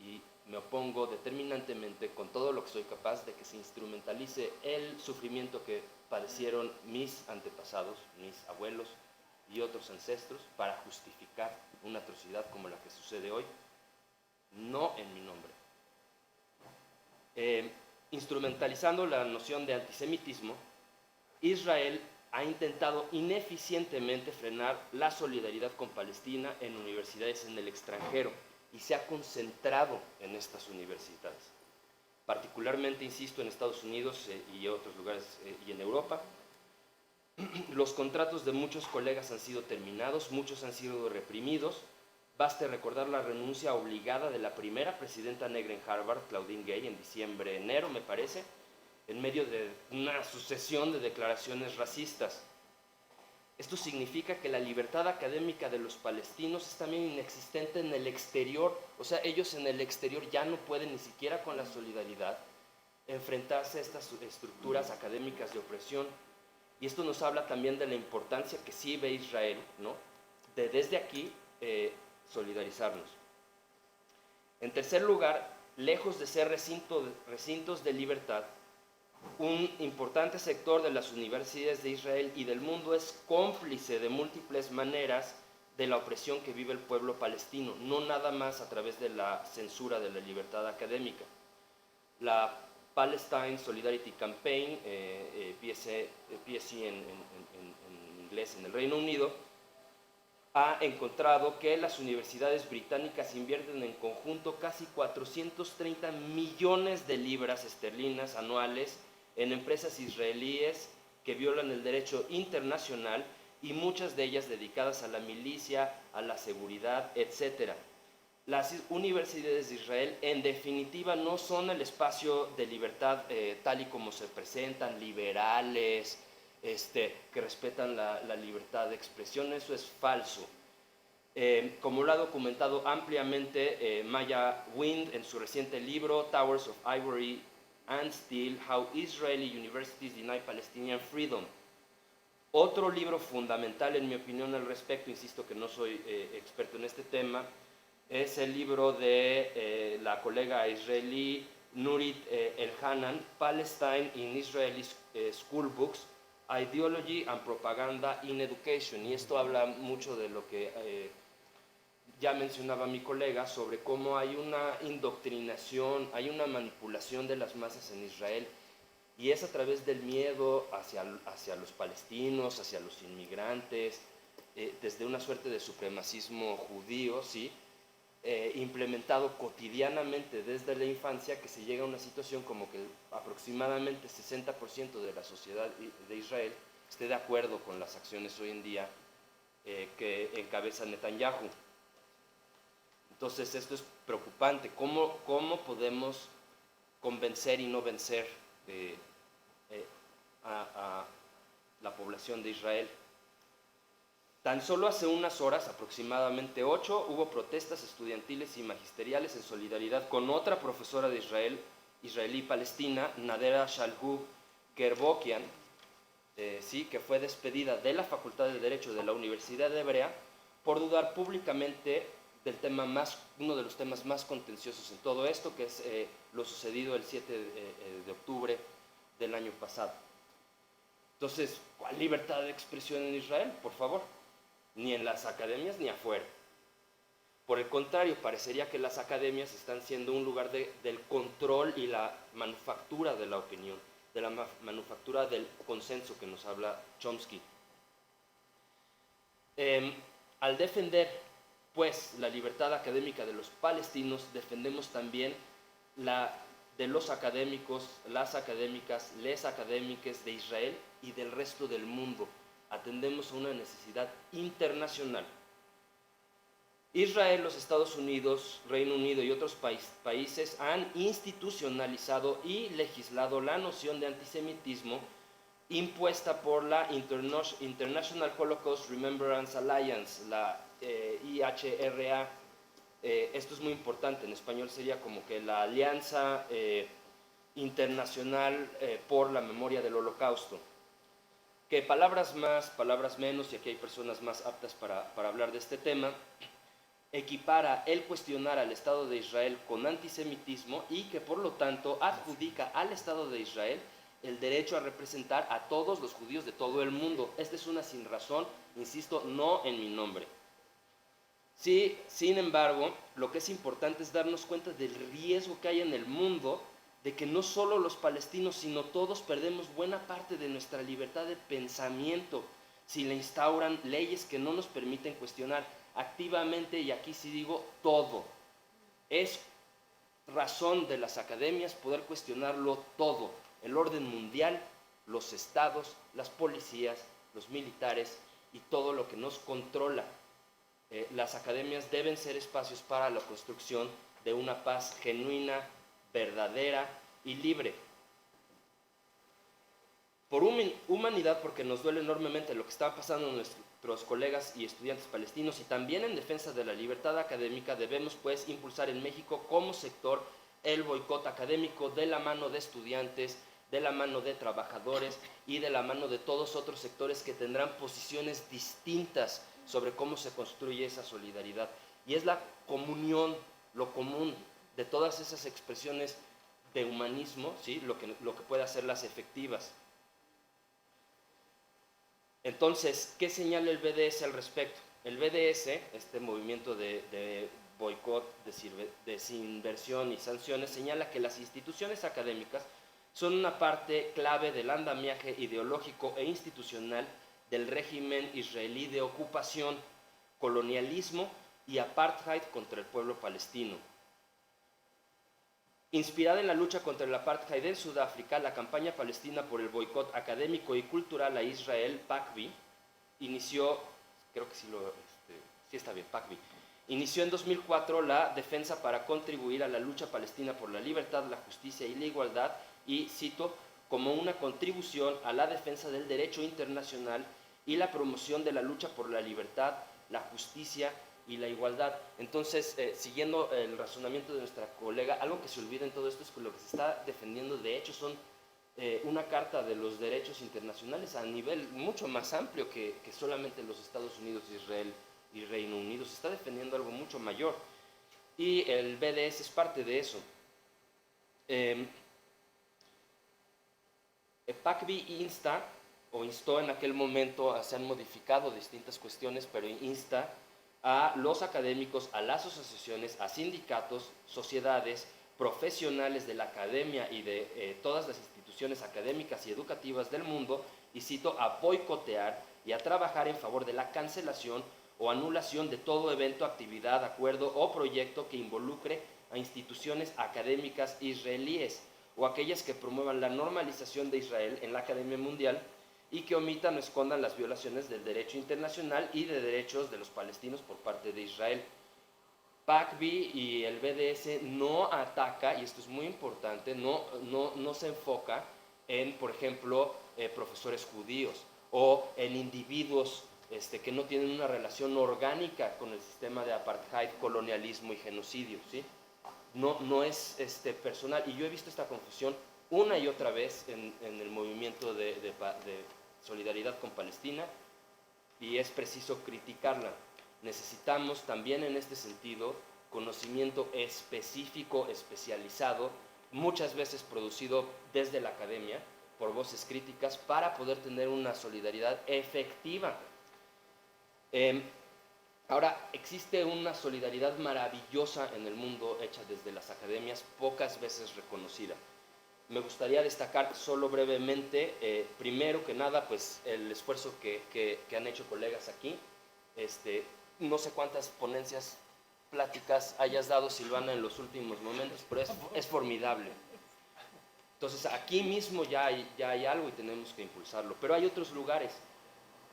y me opongo determinantemente con todo lo que soy capaz de que se instrumentalice el sufrimiento que padecieron mis antepasados, mis abuelos y otros ancestros para justificar una atrocidad como la que sucede hoy, no en mi nombre. Instrumentalizando la noción de antisemitismo, Israel ha intentado ineficientemente frenar la solidaridad con Palestina en universidades en el extranjero, y se ha concentrado en estas universidades. Particularmente, insisto, en Estados Unidos y otros lugares y en Europa. Los contratos de muchos colegas han sido terminados, muchos han sido reprimidos. Baste recordar la renuncia obligada de la primera presidenta negra en Harvard, Claudine Gay, en enero me parece, en medio de una sucesión de declaraciones racistas. Esto significa que la libertad académica de los palestinos es también inexistente en el exterior. O sea, ellos en el exterior ya no pueden ni siquiera con la solidaridad enfrentarse a estas estructuras académicas de opresión. Y esto nos habla también de la importancia que sí ve Israel, ¿no?, de desde aquí solidarizarnos. En tercer lugar, lejos de ser recintos de libertad, un importante sector de las universidades de Israel y del mundo es cómplice de múltiples maneras de la opresión que vive el pueblo palestino, no nada más a través de la censura de la libertad académica. La Palestine Solidarity Campaign, PSC en inglés en el Reino Unido, ha encontrado que las universidades británicas invierten en conjunto casi 430 millones de libras esterlinas anuales en empresas israelíes que violan el derecho internacional y muchas de ellas dedicadas a la milicia, a la seguridad, etc. Las universidades de Israel en definitiva no son el espacio de libertad tal y como se presentan, liberales, que respetan la libertad de expresión. Eso es falso. Como lo ha documentado ampliamente Maya Wind en su reciente libro Towers of Ivory and Steel, How Israeli Universities Deny Palestinian Freedom. Otro libro fundamental en mi opinión al respecto, insisto que no soy experto en este tema, es el libro de la colega israelí Nurit Elhanan, Palestine in Israeli School Books, Ideology and Propaganda in Education, y esto habla mucho de lo que ya mencionaba mi colega sobre cómo hay una indoctrinación, hay una manipulación de las masas en Israel, y es a través del miedo hacia los palestinos, hacia los inmigrantes, desde una suerte de supremacismo judío, ¿sí? Implementado cotidianamente desde la infancia, que se llega a una situación como que aproximadamente 60% de la sociedad de Israel esté de acuerdo con las acciones hoy en día que encabeza Netanyahu. Entonces esto es preocupante. ¿Cómo podemos convencer y no vencer a la población de Israel? Tan solo hace unas horas, aproximadamente 8, hubo protestas estudiantiles y magisteriales en solidaridad con otra profesora de israelí-palestina, Nadera Shalhu Kerbokian, sí, que fue despedida de la Facultad de Derecho de la Universidad Hebrea por dudar públicamente del tema uno de los temas más contenciosos en todo esto, que es lo sucedido el 7 de octubre del año pasado. Entonces, ¿cuál libertad de expresión en Israel? Por favor. Ni en las academias ni afuera. Por el contrario, parecería que las academias están siendo un lugar del control y la manufactura de la opinión, de la manufactura del consenso que nos habla Chomsky. Al defender, pues, la libertad académica de los palestinos, defendemos también la de los académicos, las académicas, les académiques de Israel y del resto del mundo. Atendemos a una necesidad internacional. Israel, los Estados Unidos, Reino Unido y otros países han institucionalizado y legislado la noción de antisemitismo impuesta por la International Holocaust Remembrance Alliance, la IHRA. Esto es muy importante, en español sería como que la Alianza Internacional por la Memoria del Holocausto. Que palabras más, palabras menos, y aquí hay personas más aptas para hablar de este tema, equipara el cuestionar al Estado de Israel con antisemitismo y que por lo tanto adjudica al Estado de Israel el derecho a representar a todos los judíos de todo el mundo. Esta es una sinrazón, insisto, no en mi nombre. Sí, sin embargo, lo que es importante es darnos cuenta del riesgo que hay en el mundo de que no solo los palestinos, sino todos perdemos buena parte de nuestra libertad de pensamiento si le instauran leyes que no nos permiten cuestionar activamente, y aquí sí digo todo. Es razón de las academias poder cuestionarlo todo, el orden mundial, los estados, las policías, los militares y todo lo que nos controla. Las academias deben ser espacios para la construcción de una paz genuina, verdadera y libre. Por humanidad, porque nos duele enormemente lo que está pasando a nuestros colegas y estudiantes palestinos, y también en defensa de la libertad académica, debemos pues impulsar en México como sector el boicot académico de la mano de estudiantes, de la mano de trabajadores y de la mano de todos otros sectores que tendrán posiciones distintas sobre cómo se construye esa solidaridad. Y es la comunión, lo común de todas esas expresiones de humanismo, ¿sí? lo que puede hacerlas efectivas. Entonces, ¿qué señala el BDS al respecto? El BDS, este movimiento de boicot, desinversión y sanciones, señala que las instituciones académicas son una parte clave del andamiaje ideológico e institucional del régimen israelí de ocupación, colonialismo y apartheid contra el pueblo palestino. Inspirada en la lucha contra el apartheid en Sudáfrica, la campaña palestina por el boicot académico y cultural a Israel, PACBI, inició, creo que sí está bien, PACBI, inició en 2004 la defensa para contribuir a la lucha palestina por la libertad, la justicia y la igualdad, y cito, como una contribución a la defensa del derecho internacional y la promoción de la lucha por la libertad, la justicia y la igualdad. Entonces, siguiendo el razonamiento de nuestra colega, algo que se olvida en todo esto es que lo que se está defendiendo de hecho son una carta de los derechos internacionales a nivel mucho más amplio que solamente los Estados Unidos, Israel y Reino Unido. Se está defendiendo algo mucho mayor y el BDS es parte de eso. PACBI insta o instó en aquel momento, se han modificado distintas cuestiones, pero insta a los académicos, a las asociaciones, a sindicatos, sociedades, profesionales de la academia y de todas las instituciones académicas y educativas del mundo, y cito, a boicotear y a trabajar en favor de la cancelación o anulación de todo evento, actividad, acuerdo o proyecto que involucre a instituciones académicas israelíes o aquellas que promuevan la normalización de Israel en la Academia Mundial y que omitan o escondan las violaciones del derecho internacional y de derechos de los palestinos por parte de Israel. PACBI y el BDS no ataca, y esto es muy importante, no se enfoca en, por ejemplo, profesores judíos o en individuos que no tienen una relación orgánica con el sistema de apartheid, colonialismo y genocidio, ¿sí? No es personal, y yo he visto esta confusión una y otra vez en el movimiento de solidaridad con Palestina, y es preciso criticarla. Necesitamos también en este sentido conocimiento específico, especializado, muchas veces producido desde la academia por voces críticas, para poder tener una solidaridad efectiva. Ahora, existe una solidaridad maravillosa en el mundo hecha desde las academias, pocas veces reconocida. Me gustaría destacar solo brevemente, primero que nada, pues el esfuerzo que han hecho colegas aquí. No sé cuántas ponencias, pláticas hayas dado, Silvana, en los últimos momentos, pero es formidable. Entonces, aquí mismo ya hay algo y tenemos que impulsarlo, pero hay otros lugares.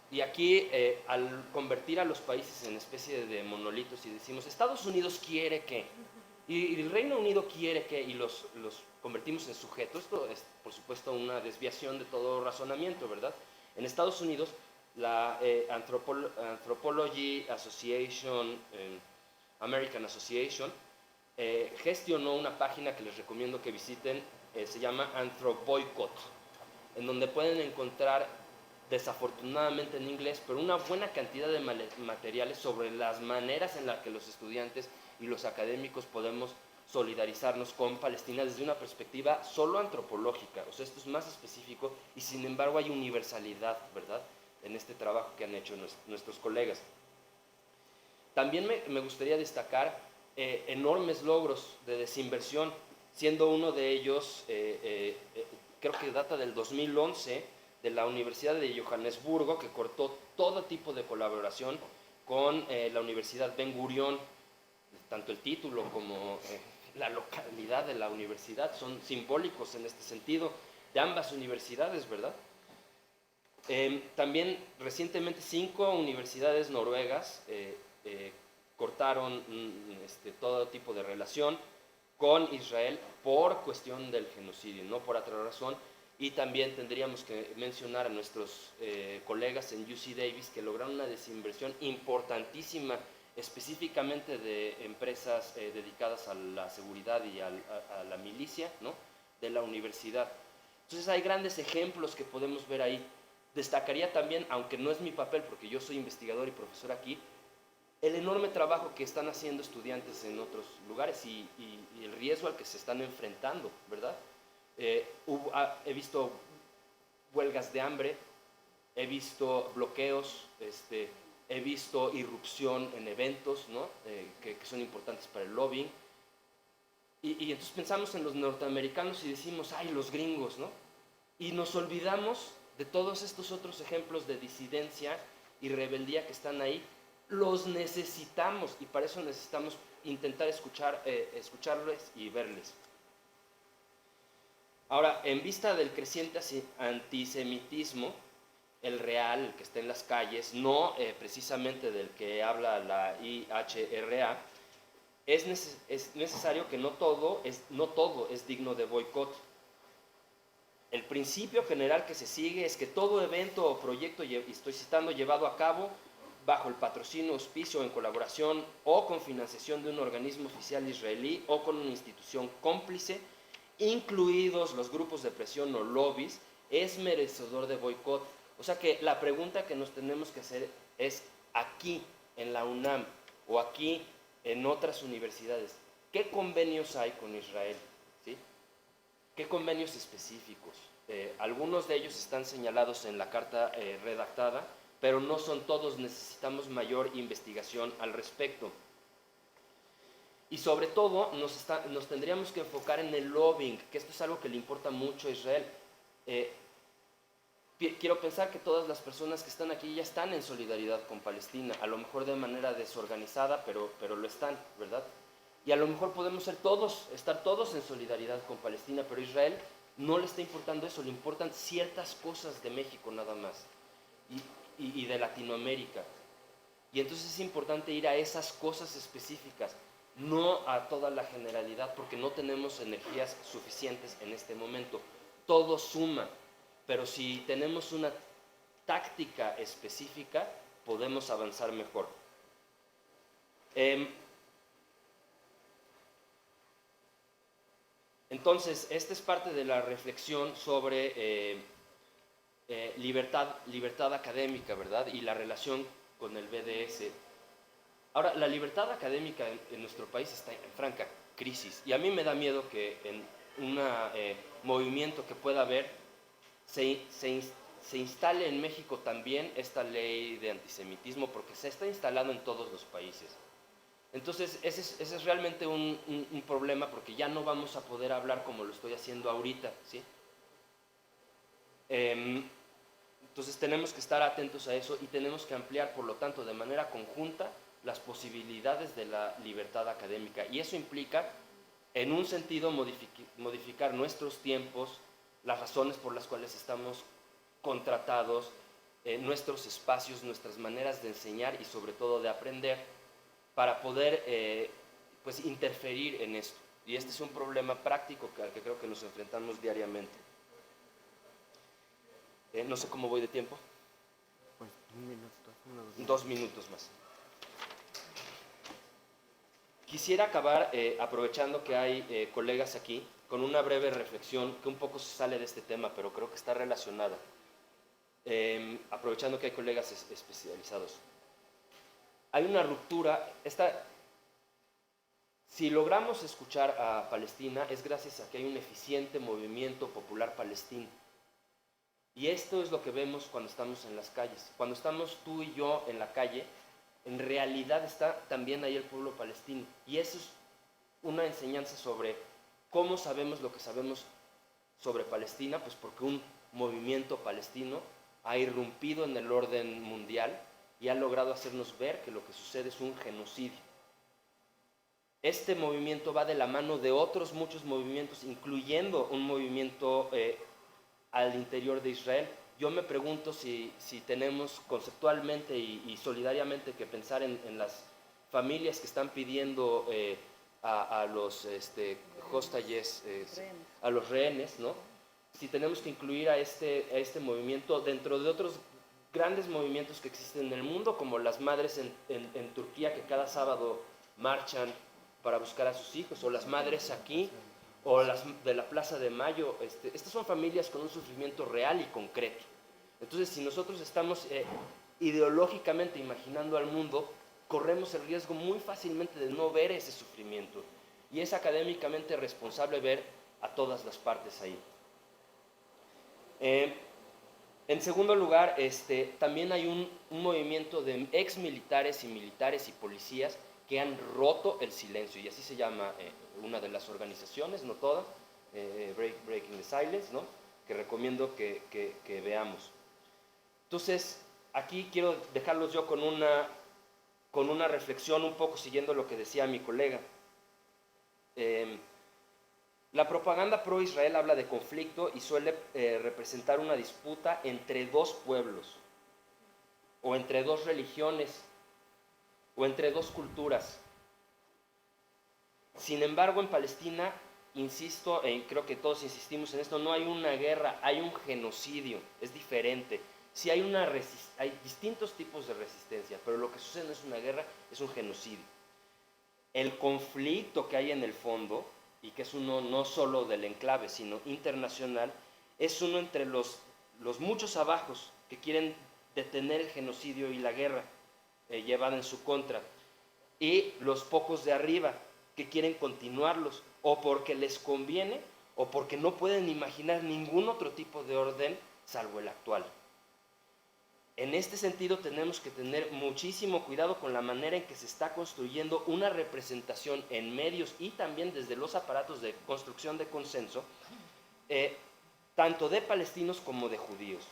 Y aquí, al convertir a los países en especie de monolitos y decimos, Estados Unidos quiere que, y el Reino Unido quiere que, y los convertimos en sujetos, esto es, por supuesto, una desviación de todo razonamiento, ¿verdad? En Estados Unidos, la Anthropology Association, American Association, gestionó una página que les recomiendo que visiten, se llama Anthroboycott, en donde pueden encontrar, desafortunadamente en inglés, pero una buena cantidad de materiales sobre las maneras en las que los estudiantes y los académicos podemos solidarizarnos con Palestina desde una perspectiva solo antropológica. O sea, esto es más específico y sin embargo hay universalidad, ¿verdad?, en este trabajo que han hecho nuestros colegas. También me gustaría destacar enormes logros de desinversión, siendo uno de ellos, creo que data del 2011, de la Universidad de Johannesburgo, que cortó todo tipo de colaboración con la Universidad Ben Gurión. Tanto el título como la localidad de la universidad son simbólicos en este sentido, de ambas universidades, ¿verdad? También recientemente 5 universidades noruegas cortaron todo tipo de relación con Israel por cuestión del genocidio, no por otra razón. Y también tendríamos que mencionar a nuestros colegas en UC Davis, que lograron una desinversión importantísima, específicamente de empresas dedicadas a la seguridad y a la milicia, ¿no?, de la universidad. Entonces hay grandes ejemplos que podemos ver ahí. Destacaría también, aunque no es mi papel porque yo soy investigador y profesor aquí, el enorme trabajo que están haciendo estudiantes en otros lugares y el riesgo al que se están enfrentando, ¿verdad? He visto huelgas de hambre, he visto bloqueos, he visto irrupción en eventos, ¿no?, que son importantes para el lobbying. Y entonces pensamos en los norteamericanos y decimos, ¡ay, los gringos!, ¿no? Y nos olvidamos de todos estos otros ejemplos de disidencia y rebeldía que están ahí. Los necesitamos y para eso necesitamos intentar escucharles y verles. Ahora, en vista del creciente antisemitismo, el real, el que está en las calles, no precisamente del que habla la IHRA, es necesario que no todo es digno de boicot. El principio general que se sigue es que todo evento o proyecto, y estoy citando, llevado a cabo bajo el patrocinio, auspicio, en colaboración o con financiación de un organismo oficial israelí o con una institución cómplice, incluidos los grupos de presión o lobbies, es merecedor de boicot. O sea que la pregunta que nos tenemos que hacer es, aquí en la UNAM o aquí en otras universidades, ¿qué convenios hay con Israel? ¿Sí? ¿Qué convenios específicos? Algunos de ellos están señalados en la carta redactada, pero no son todos, necesitamos mayor investigación al respecto. Y sobre todo nos tendríamos que enfocar en el lobbying, que esto es algo que le importa mucho a Israel. Quiero pensar que todas las personas que están aquí ya están en solidaridad con Palestina, a lo mejor de manera desorganizada, pero lo están, ¿verdad? Y a lo mejor podemos estar todos en solidaridad con Palestina, pero a Israel no le está importando eso, le importan ciertas cosas de México nada más, y de Latinoamérica. Y entonces es importante ir a esas cosas específicas, no a toda la generalidad, porque no tenemos energías suficientes en este momento. Todo suma, pero si tenemos una táctica específica, podemos avanzar mejor. Entonces, esta es parte de la reflexión sobre libertad académica, ¿verdad? Y la relación con el BDS. Ahora, la libertad académica en nuestro país está en franca crisis, y a mí me da miedo que en un movimiento que pueda haber se instale en México también esta ley de antisemitismo, porque se está instalando en todos los países. Entonces, ese es realmente un problema, porque ya no vamos a poder hablar como lo estoy haciendo ahorita, ¿sí? Entonces tenemos que estar atentos a eso y tenemos que ampliar, por lo tanto, de manera conjunta las posibilidades de la libertad académica. Y eso implica, en un sentido, modificar nuestros tiempos, las razones por las cuales estamos contratados, nuestros espacios, nuestras maneras de enseñar y sobre todo de aprender, para poder pues interferir en esto. Y este es un problema práctico al que creo que nos enfrentamos diariamente. No sé cómo voy de tiempo. Pues un minuto. 2 minutos más. Quisiera acabar aprovechando que hay colegas aquí con una breve reflexión que un poco se sale de este tema, pero creo que está relacionada. Aprovechando que hay colegas especializados. Hay una ruptura. Si logramos escuchar a Palestina es gracias a que hay un eficiente movimiento popular palestino. Y esto es lo que vemos cuando estamos en las calles. Cuando estamos tú y yo en la calle, en realidad está también ahí el pueblo palestino. Y eso es una enseñanza sobre cómo sabemos lo que sabemos sobre Palestina, pues porque un movimiento palestino ha irrumpido en el orden mundial y ha logrado hacernos ver que lo que sucede es un genocidio. Este movimiento va de la mano de otros muchos movimientos, incluyendo un movimiento al interior de Israel. Yo me pregunto si tenemos conceptualmente y solidariamente que pensar en las familias que están pidiendo a los hostages, a los rehenes, ¿no? Si tenemos que incluir a este movimiento dentro de otros grandes movimientos que existen en el mundo, como las madres en Turquía que cada sábado marchan para buscar a sus hijos, o las madres aquí, o las de la Plaza de Mayo. Estas son familias con un sufrimiento real y concreto. Entonces, si nosotros estamos ideológicamente imaginando al mundo, corremos el riesgo muy fácilmente de no ver ese sufrimiento. Y es académicamente responsable ver a todas las partes ahí. En segundo lugar, también hay un movimiento de ex militares y militares y policías que han roto el silencio, y así se llama una de las organizaciones, no todas, Breaking the Silence, ¿no? Que recomiendo que veamos. Entonces, aquí quiero dejarlos yo con una reflexión un poco siguiendo lo que decía mi colega. La propaganda pro-Israel habla de conflicto y suele representar una disputa entre dos pueblos, o entre dos religiones, o entre dos culturas. Sin embargo, en Palestina, insisto, creo que todos insistimos en esto, no hay una guerra, hay un genocidio, es diferente. Sí hay distintos tipos de resistencia, pero lo que sucede no es una guerra, es un genocidio. El conflicto que hay en el fondo, y que es uno no solo del enclave, sino internacional, es uno entre los muchos abajos que quieren detener el genocidio y la guerra llevada en su contra, y los pocos de arriba que quieren continuarlos, o porque les conviene, o porque no pueden imaginar ningún otro tipo de orden salvo el actual. En este sentido tenemos que tener muchísimo cuidado con la manera en que se está construyendo una representación en medios y también desde los aparatos de construcción de consenso, tanto de palestinos como de judíos.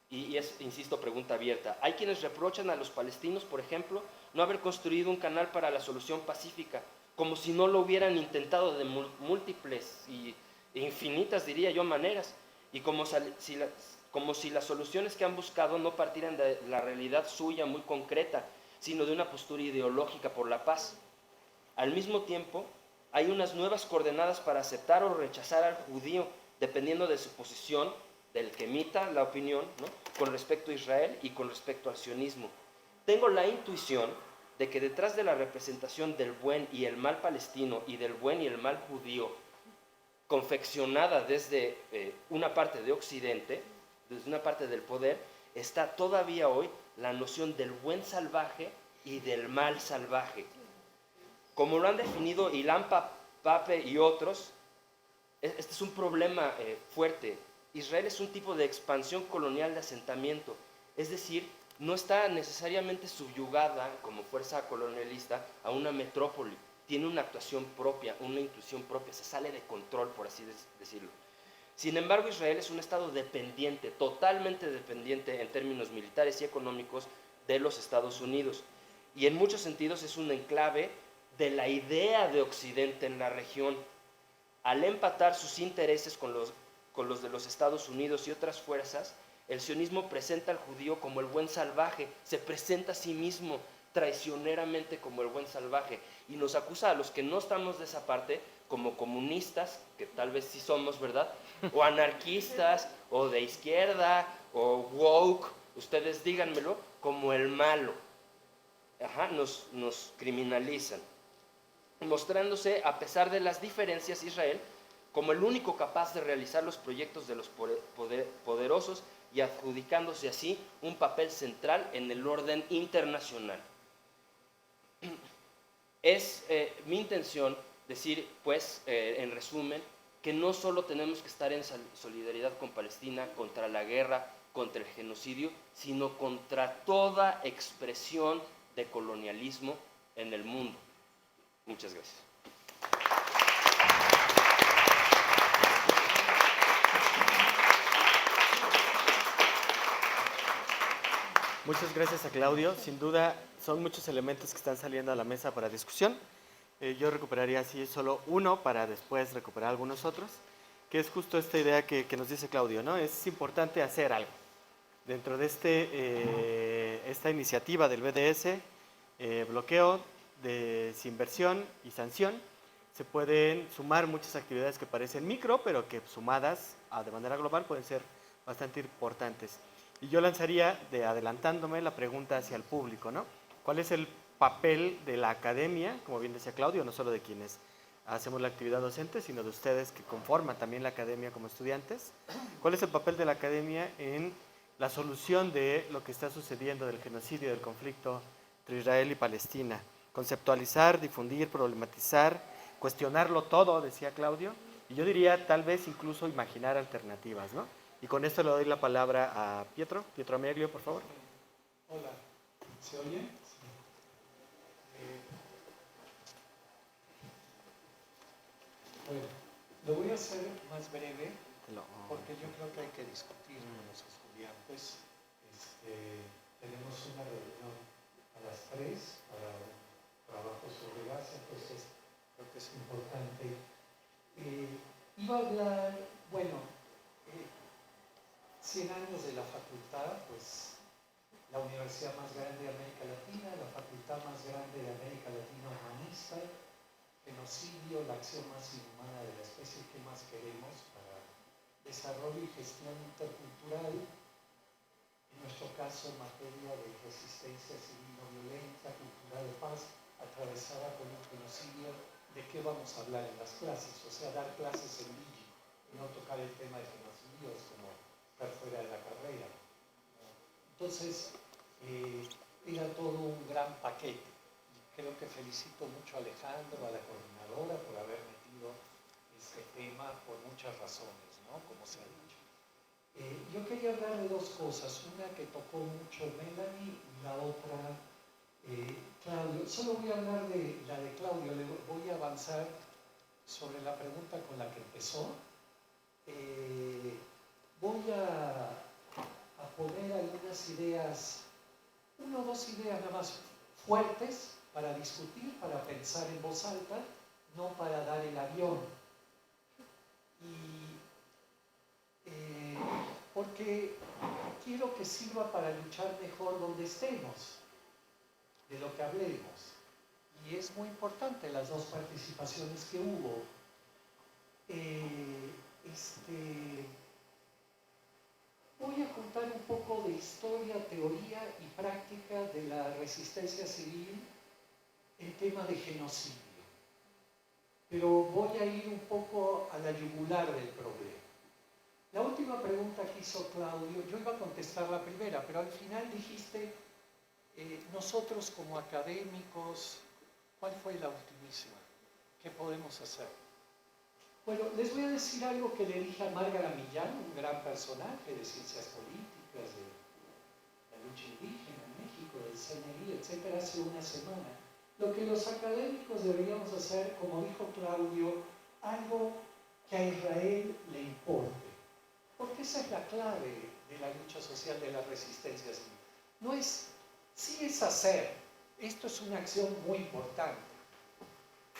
Y es, insisto, pregunta abierta. Hay quienes reprochan a los palestinos, por ejemplo, no haber construido un canal para la solución pacífica, como si no lo hubieran intentado de múltiples e infinitas, diría yo, maneras, y como si las soluciones que han buscado no partieran de la realidad suya muy concreta, sino de una postura ideológica por la paz. Al mismo tiempo, hay unas nuevas coordenadas para aceptar o rechazar al judío, dependiendo de su posición, del que emita la opinión, ¿no?, con respecto a Israel y con respecto al sionismo. Tengo la intuición de que detrás de la representación del buen y el mal palestino y del buen y el mal judío, confeccionada desde una parte de Occidente, desde una parte del poder, está todavía hoy la noción del buen salvaje y del mal salvaje. Como lo han definido Ilan Pappe y otros, este es un problema fuerte. Israel es un tipo de expansión colonial de asentamiento, es decir, no está necesariamente subyugada como fuerza colonialista a una metrópoli, tiene una actuación propia, una intuición propia, se sale de control, por así decirlo. Sin embargo, Israel es un estado dependiente, totalmente dependiente en términos militares y económicos de los Estados Unidos, y en muchos sentidos es un enclave de la idea de Occidente en la región. Al empatar sus intereses con los de los Estados Unidos y otras fuerzas, el sionismo presenta al judío como el buen salvaje, se presenta a sí mismo traicioneramente como el buen salvaje y nos acusa a los que no estamos de esa parte como comunistas, que tal vez sí somos, ¿verdad? O anarquistas, o de izquierda, o woke, ustedes díganmelo, como el malo. Ajá, nos criminalizan, mostrándose, a pesar de las diferencias, Israel como el único capaz de realizar los proyectos de los poderosos y adjudicándose así un papel central en el orden internacional. Es mi intención decir, pues, en resumen, que no solo tenemos que estar en solidaridad con Palestina contra la guerra, contra el genocidio, sino contra toda expresión de colonialismo en el mundo. Muchas gracias. Muchas gracias a Claudio. Sin duda son muchos elementos que están saliendo a la mesa para discusión. Yo recuperaría así solo uno para después recuperar algunos otros, que es justo esta idea que nos dice Claudio, ¿no? Es importante hacer algo. Dentro de esta iniciativa del BDS, bloqueo, desinversión y sanción, se pueden sumar muchas actividades que parecen micro, pero que sumadas de manera global pueden ser bastante importantes. Y yo lanzaría, adelantándome, la pregunta hacia el público, ¿no? ¿Cuál es el papel de la academia, como bien decía Claudio, no solo de quienes hacemos la actividad docente, sino de ustedes que conforman también la academia como estudiantes? ¿Cuál es el papel de la academia en la solución de lo que está sucediendo del genocidio, del conflicto entre Israel y Palestina? Conceptualizar, difundir, problematizar, cuestionarlo todo, decía Claudio, y yo diría tal vez incluso imaginar alternativas, ¿no? Y con esto le doy la palabra a Pietro Ameglio, por favor. Hola, ¿se oye? Bueno, lo voy a hacer más breve porque yo creo que hay que discutir con los estudiantes. Tenemos una reunión a las 3 para un trabajo sobre Gaza, entonces creo que es importante. Iba a hablar, bueno, 100 años de la facultad, pues la universidad más grande de América Latina, la facultad más grande de América Latina humanista, genocidio, la acción más inhumana de la especie, ¿qué más queremos para desarrollo y gestión intercultural? En nuestro caso, en materia de resistencia civil no violenta, cultura de paz, atravesada por un genocidio, ¿de qué vamos a hablar en las clases? O sea, dar clases en Vigi y no tocar el tema de genocidio es como estar fuera de la carrera. Entonces, era todo un gran paquete. Creo que felicito mucho a Alejandro, a la coordinadora, por haber metido este tema por muchas razones, ¿no? Como se ha dicho. Yo quería hablar de dos cosas, una que tocó mucho Melanie y la otra Claudio. Solo voy a hablar de la de Claudio, le voy a avanzar sobre la pregunta con la que empezó. Voy a poner algunas ideas, una o dos ideas nada más fuertes para discutir, para pensar en voz alta, no para dar el avión. Porque quiero que sirva para luchar mejor donde estemos, de lo que hablemos. Y es muy importante las dos participaciones que hubo. Voy a contar un poco de historia, teoría y práctica de la resistencia civil en tema de genocidio. Pero voy a ir un poco a la yugular del problema. La última pregunta que hizo Claudio, yo iba a contestar la primera, pero al final dijiste, nosotros como académicos, ¿cuál fue la ultimísima? ¿Qué podemos hacer? Bueno, les voy a decir algo que le dije a Márgara Millán, un gran personaje de ciencias políticas, de la lucha indígena en México, del CNI, etcétera, hace una semana. Lo que los académicos deberíamos hacer, como dijo Claudio, algo que a Israel le importe. Porque esa es la clave de la lucha social, de la resistencia civil. No es, sí es hacer, esto es una acción muy importante.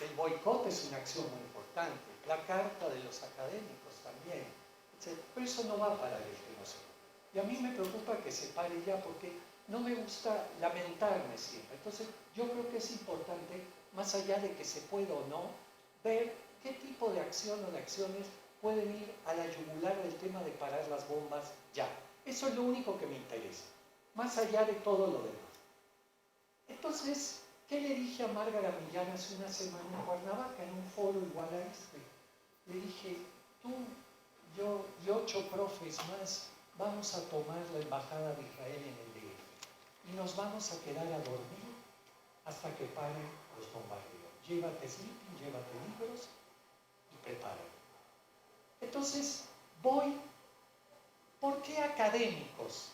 El boicot es una acción muy importante, la carta de los académicos también, etc. Pero eso no va para el genocidio. Y a mí me preocupa que se pare ya porque no me gusta lamentarme siempre. Entonces yo creo que es importante, más allá de que se pueda o no, ver qué tipo de acción o de acciones pueden ir a la yugular del tema de parar las bombas ya. Eso es lo único que me interesa, más allá de todo lo demás. Entonces, ¿qué le dije a Márgara Millán hace una semana en Cuernavaca, en un foro igual a este? Le dije, tú, yo y 8 profes más vamos a tomar la embajada de Israel en el DF y nos vamos a quedar a dormir hasta que paren los bombardeos. Llévate sleeping, llévate libros y prepárate. Entonces, ¿por qué académicos?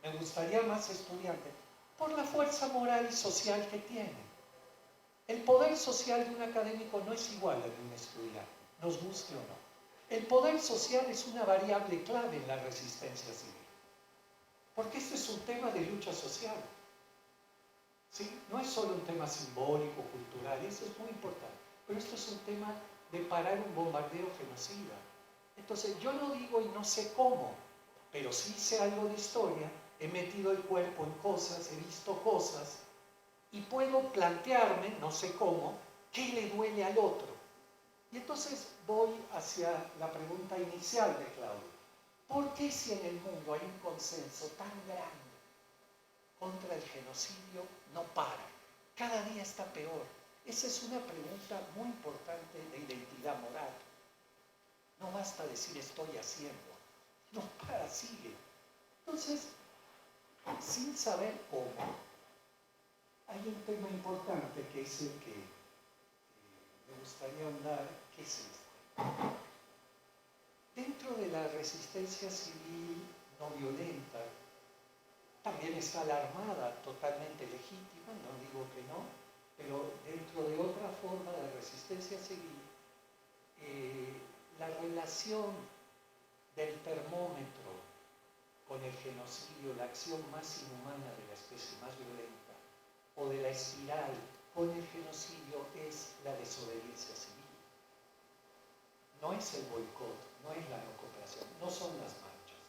Me gustaría más estudiantes. Por la fuerza moral y social que tienen. El poder social de un académico no es igual al de un estudiante, nos guste o no. El poder social es una variable clave en la resistencia civil. Porque esto es un tema de lucha social. ¿Sí? No es solo un tema simbólico, cultural, eso es muy importante. Pero esto es un tema de parar un bombardeo genocida. Entonces, yo no digo y no sé cómo, pero sí sé algo de historia, he metido el cuerpo en cosas, he visto cosas, y puedo plantearme, no sé cómo, qué le duele al otro. Y entonces voy hacia la pregunta inicial de Claudio. ¿Por qué si en el mundo hay un consenso tan grande contra el genocidio, no para? Cada día está peor. Esa es una pregunta muy importante de identidad moral. No basta decir estoy haciendo. No para, sigue. Entonces, sin saber cómo, hay un tema importante que es el que me gustaría hablar, que es este. Dentro de la resistencia civil no violenta, también está la armada, totalmente legítima, no digo que no, pero dentro de otra forma de resistencia civil, la relación del termómetro con el genocidio, la acción más inhumana de la especie, más violenta, o de la espiral con el genocidio es la desobediencia civil. No es el boicot, no es la no cooperación, no son las marchas.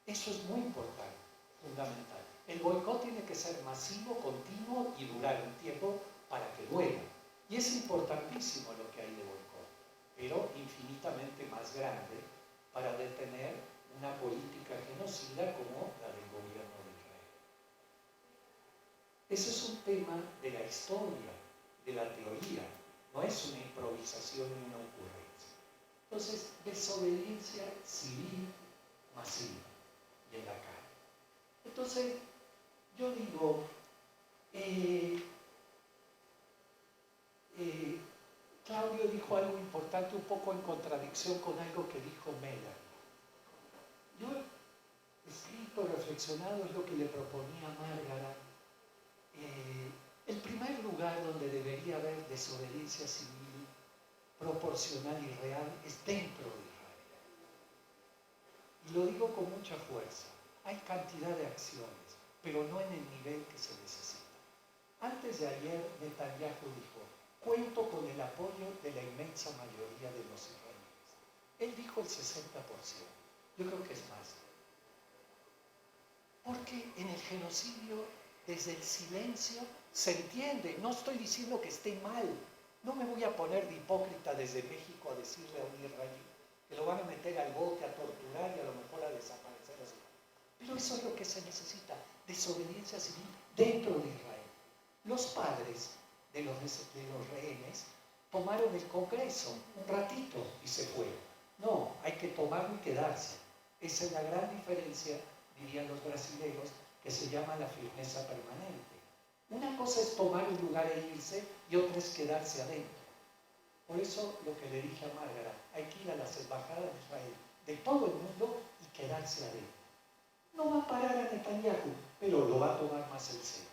Eso es muy importante, fundamental. El boicot tiene que ser masivo, continuo y durar un tiempo para que duela. Y es importantísimo lo que hay de boicot, pero infinitamente más grande para detener una política genocida como la del gobierno de Israel. Ese es un tema de la historia, de la teoría, no es una improvisación ni una ocurrencia. Entonces, desobediencia civil masiva y en la calle. Entonces, yo digo, Claudio dijo algo importante, un poco en contradicción con algo que dijo Melanie. Yo he escrito, reflexionado, es lo que le proponía Márgara. El primer lugar donde debería haber desobediencia civil proporcional y real es dentro de Israel. Y lo digo con mucha fuerza. Hay cantidad de acciones, pero no en el nivel que se necesita. Antes de ayer, Netanyahu dijo: cuento con el apoyo de la inmensa mayoría de los israelíes. Él dijo el 60%. Yo creo que es más. Porque en el genocidio, desde el silencio, se entiende. No estoy diciendo que esté mal. No me voy a poner de hipócrita desde México a decirle a un israelí que lo van a meter al bote, a torturar y a lo mejor a desaparecer así. Pero eso es lo que se necesita, desobediencia civil dentro de Israel. Los padres de los rehenes tomaron el Congreso un ratito y se fueron. No, hay que tomarlo y quedarse. Esa es la gran diferencia, dirían los brasileños, que se llama la firmeza permanente. Una cosa es tomar un lugar e irse y otra es quedarse adentro. Por eso lo que le dije a Márgara, hay que ir a las embajadas de Israel, de todo el mundo, y quedarse adentro. No va a parar a Netanyahu, pero lo va a tomar más en serio.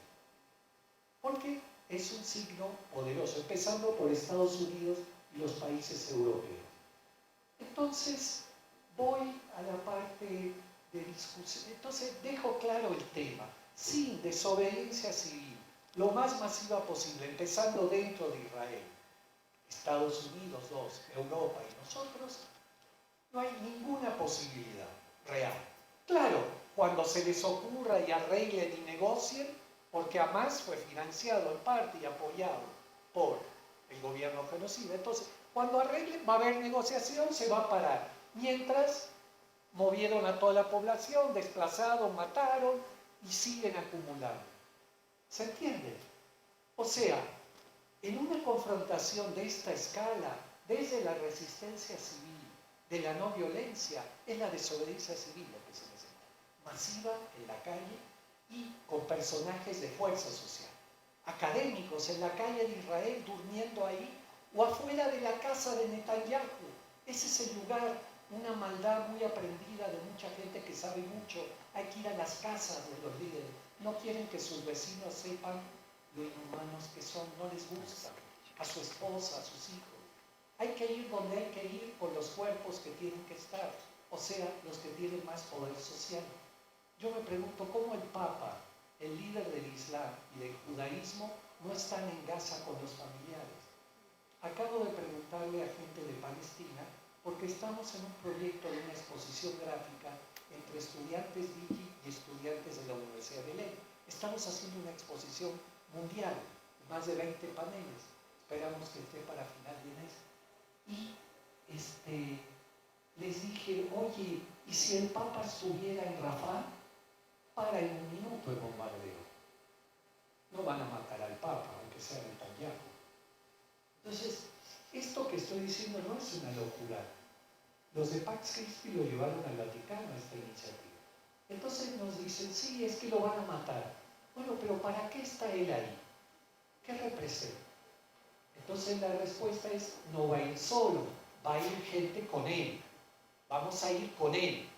Porque es un signo poderoso, empezando por Estados Unidos y los países europeos. Entonces, voy a la parte de discusión. Entonces, dejo claro el tema. Sin desobediencia civil, lo más masiva posible, empezando dentro de Israel, Estados Unidos, Europa y nosotros, no hay ninguna posibilidad real. Claro, cuando se les ocurra y arreglen y negocien, porque Hamas fue financiado en parte y apoyado por el gobierno genocida. Entonces, cuando arreglen va a haber negociación, se va a parar. Mientras, movieron a toda la población, desplazados, mataron y siguen acumulando. ¿Se entiende? O sea, en una confrontación de esta escala, desde la resistencia civil, de la no violencia, es la desobediencia civil lo que se necesita. Masiva en la calle y con personajes de fuerza social. Académicos en la calle de Israel durmiendo ahí o afuera de la casa de Netanyahu. Ese es el lugar, una maldad muy aprendida de mucha gente que sabe mucho. Hay que ir a las casas de los líderes. No quieren que sus vecinos sepan lo inhumanos que son, no les gusta. A su esposa, a sus hijos. Hay que ir donde hay que ir con los cuerpos que tienen que estar, o sea, los que tienen más poder social. Yo me pregunto cómo el Papa, el líder del Islam y del judaísmo, no están en Gaza con los familiares. Acabo de preguntarle a gente de Palestina, porque estamos en un proyecto de una exposición gráfica entre estudiantes de IGI y estudiantes de la Universidad de Belén. Estamos haciendo una exposición mundial, más de 20 paneles. Esperamos que esté para final de mes. Y les dije, oye, ¿y si el Papa estuviera en Rafah? Para en un minuto el bombardeo. No van a matar al Papa, aunque sea Netanyahu. Entonces, esto que estoy diciendo no es una locura. Los de Pax Christi lo llevaron al Vaticano, esta iniciativa. Entonces nos dicen, sí, es que lo van a matar. Bueno, pero ¿para qué está él ahí? ¿Qué representa? Entonces la respuesta es, no va a ir solo, va a ir gente con él. Vamos a ir con él.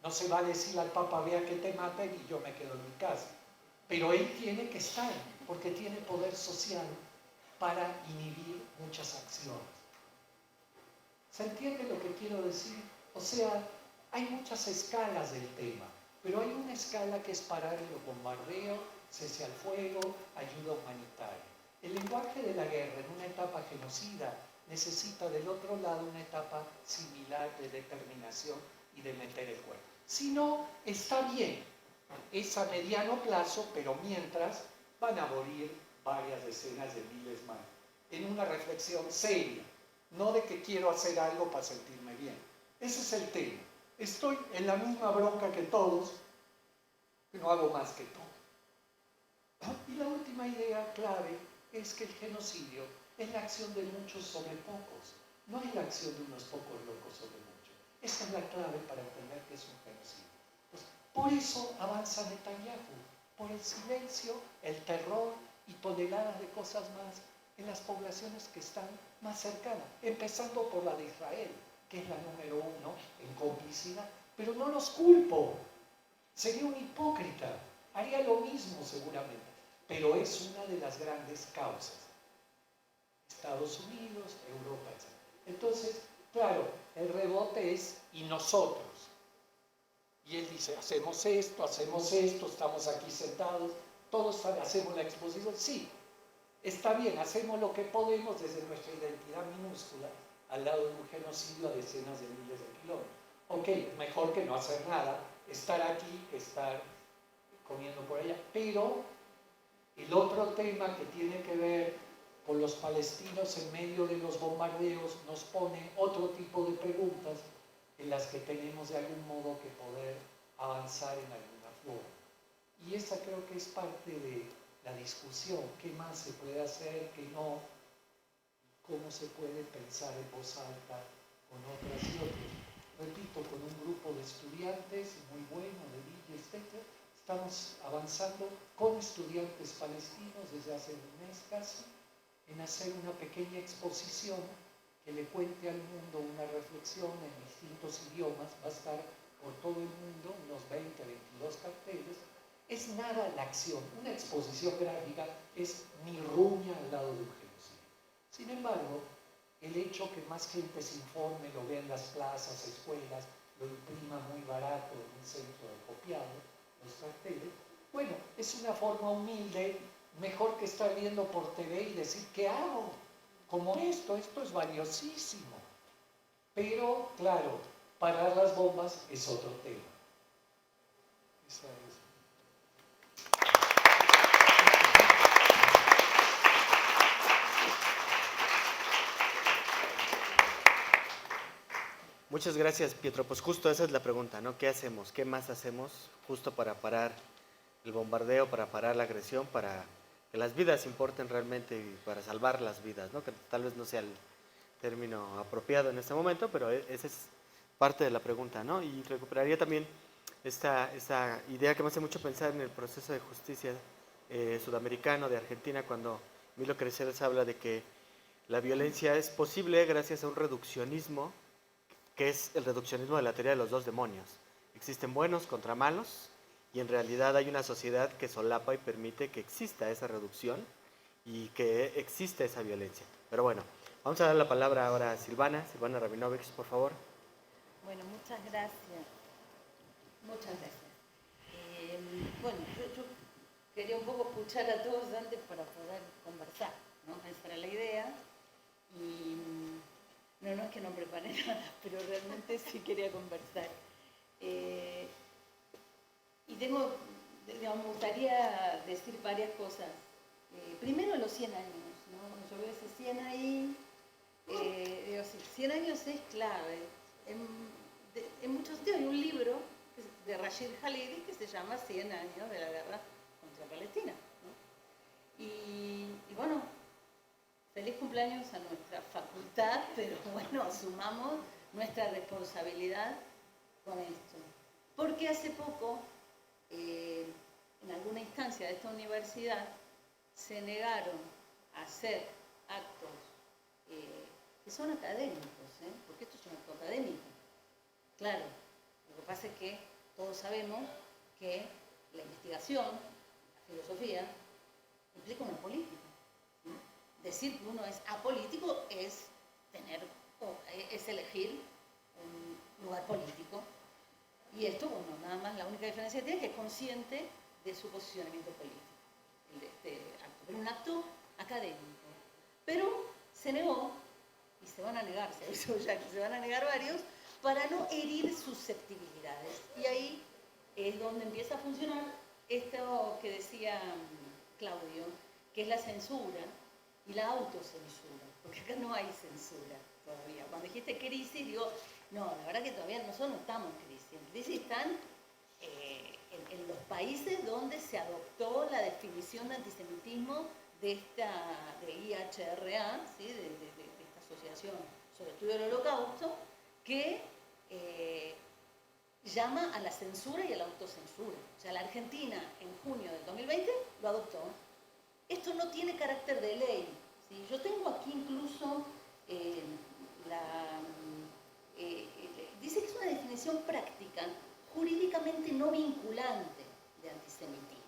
No se va a decir al Papa, vea que te maten y yo me quedo en mi casa. Pero él tiene que estar, porque tiene poder social para inhibir muchas acciones. ¿Se entiende lo que quiero decir? O sea, hay muchas escalas del tema, pero hay una escala que es parar el bombardeo, cese al fuego, ayuda humanitaria. El lenguaje de la guerra en una etapa genocida necesita del otro lado una etapa similar de determinación y de meter el cuerpo. Si no, está bien, es a mediano plazo, pero mientras van a morir varias decenas de miles más. En una reflexión seria, no de que quiero hacer algo para sentirme bien. Ese es el tema. Estoy en la misma bronca que todos, no hago más que todo. Y la última idea clave es que el genocidio es la acción de muchos sobre pocos, no es la acción de unos pocos locos sobre muchos. Esa es la clave para entender que es un genocidio. Pues, por eso avanza Netanyahu, por el silencio, el terror y toneladas de cosas más en las poblaciones que están más cercanas, empezando por la de Israel, que es la número 1 en complicidad. Pero no los culpo, sería un hipócrita, haría lo mismo seguramente, pero es una de las grandes causas. Estados Unidos, Europa, etc. Entonces, claro, el rebote es ¿y nosotros? Y él dice, hacemos esto, estamos aquí sentados, todos hacemos la exposición. Sí, está bien, hacemos lo que podemos desde nuestra identidad minúscula, al lado de un genocidio a decenas de miles de kilómetros. Ok, mejor que no hacer nada, estar aquí, estar comiendo por allá. Pero el otro tema que tiene que ver con los palestinos en medio de los bombardeos nos pone otro tipo de preguntas en las que tenemos de algún modo que poder avanzar en alguna forma. Y esa creo que es parte de la discusión, qué más se puede hacer, qué no, cómo se puede pensar en voz alta con otras y otros. Repito, con un grupo de estudiantes muy bueno, de Villa, etc. Estamos avanzando con estudiantes palestinos desde hace un mes casi, en hacer una pequeña exposición que le cuente al mundo una reflexión en distintos idiomas, va a estar por todo el mundo, unos 20, 22 carteles. Es nada la acción, una exposición gráfica es ni ruña al lado de un genocidio. Sin embargo, el hecho que más gente se informe, lo vea en las plazas, escuelas, lo imprima muy barato en un centro de copiado, los carteles, bueno, es una forma humilde, mejor que estar viendo por TV y decir, ¿qué hago? Como esto es valiosísimo. Pero, claro, parar las bombas es otro tema. Esa es. Muchas gracias, Pietro. Pues justo esa es la pregunta, ¿no? ¿Qué hacemos? ¿Qué más hacemos justo para parar el bombardeo, para parar la agresión, para que las vidas importen realmente y para salvar las vidas, ¿no? Que tal vez no sea el término apropiado en este momento, pero esa es parte de la pregunta, ¿no? Y recuperaría también esta idea que me hace mucho pensar en el proceso de justicia sudamericano de Argentina, cuando Milo Creceres habla de que la violencia es posible gracias a un reduccionismo, que es el reduccionismo de la teoría de los dos demonios. Existen buenos contra malos, y en realidad hay una sociedad que solapa y permite que exista esa reducción y que exista esa violencia. Pero bueno, vamos a dar la palabra ahora a Silvana Rabinovich, por favor. Bueno, muchas gracias. Muchas gracias. Bueno, yo quería un poco escuchar a todos antes para poder conversar, ¿no? Esa era la idea. Y no es que no preparé nada, pero realmente sí quería conversar. Y me gustaría decir varias cosas. Primero los 100 años, ¿no? Yo veo ese 100 ahí, digo, 100 años es clave. En muchos sentidos hay un libro de Rashid Khalidi que se llama 100 años de la guerra contra Palestina, ¿no? Y bueno, feliz cumpleaños a nuestra facultad, pero bueno, asumamos nuestra responsabilidad con esto. Porque hace poco, en alguna instancia de esta universidad, se negaron a hacer actos que son académicos, porque esto es un acto académico. Claro, lo que pasa es que todos sabemos que la investigación, la filosofía, implica una política. Decir que uno es apolítico es elegir un lugar político. Y esto, bueno, nada más la única diferencia que tiene es que es consciente de su posicionamiento político, este acto, pero un acto académico. Pero se negó, y se van a negar, se avisó ya que se van a negar varios, para no herir susceptibilidades. Y ahí es donde empieza a funcionar esto que decía Claudio, que es la censura y la autocensura, porque acá no hay censura todavía. Cuando dijiste crisis, digo, no, la verdad que todavía nosotros no estamos en crisis. En crisis están en los países donde se adoptó la definición de antisemitismo de IHRA, ¿sí? de esta Asociación sobre el Estudio del Holocausto, que llama a la censura y a la autocensura. O sea, la Argentina en junio del 2020 lo adoptó. Esto no tiene carácter de ley, ¿sí? Yo tengo aquí incluso dice que es una definición práctica, jurídicamente no vinculante de antisemitismo,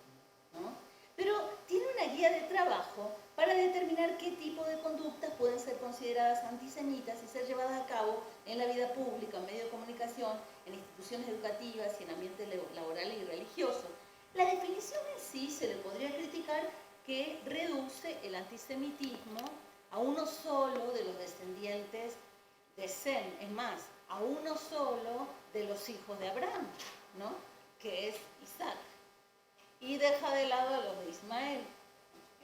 ¿no? Pero tiene una guía de trabajo para determinar qué tipo de conductas pueden ser consideradas antisemitas y ser llevadas a cabo en la vida pública, en medios de comunicación, en instituciones educativas y en ambientes laborales y religiosos. La definición en sí se le podría criticar que reduce el antisemitismo a uno solo de los descendientes de Sem, es más, a uno solo de los hijos de Abraham, ¿no? Que es Isaac. Y deja de lado a los de Ismael.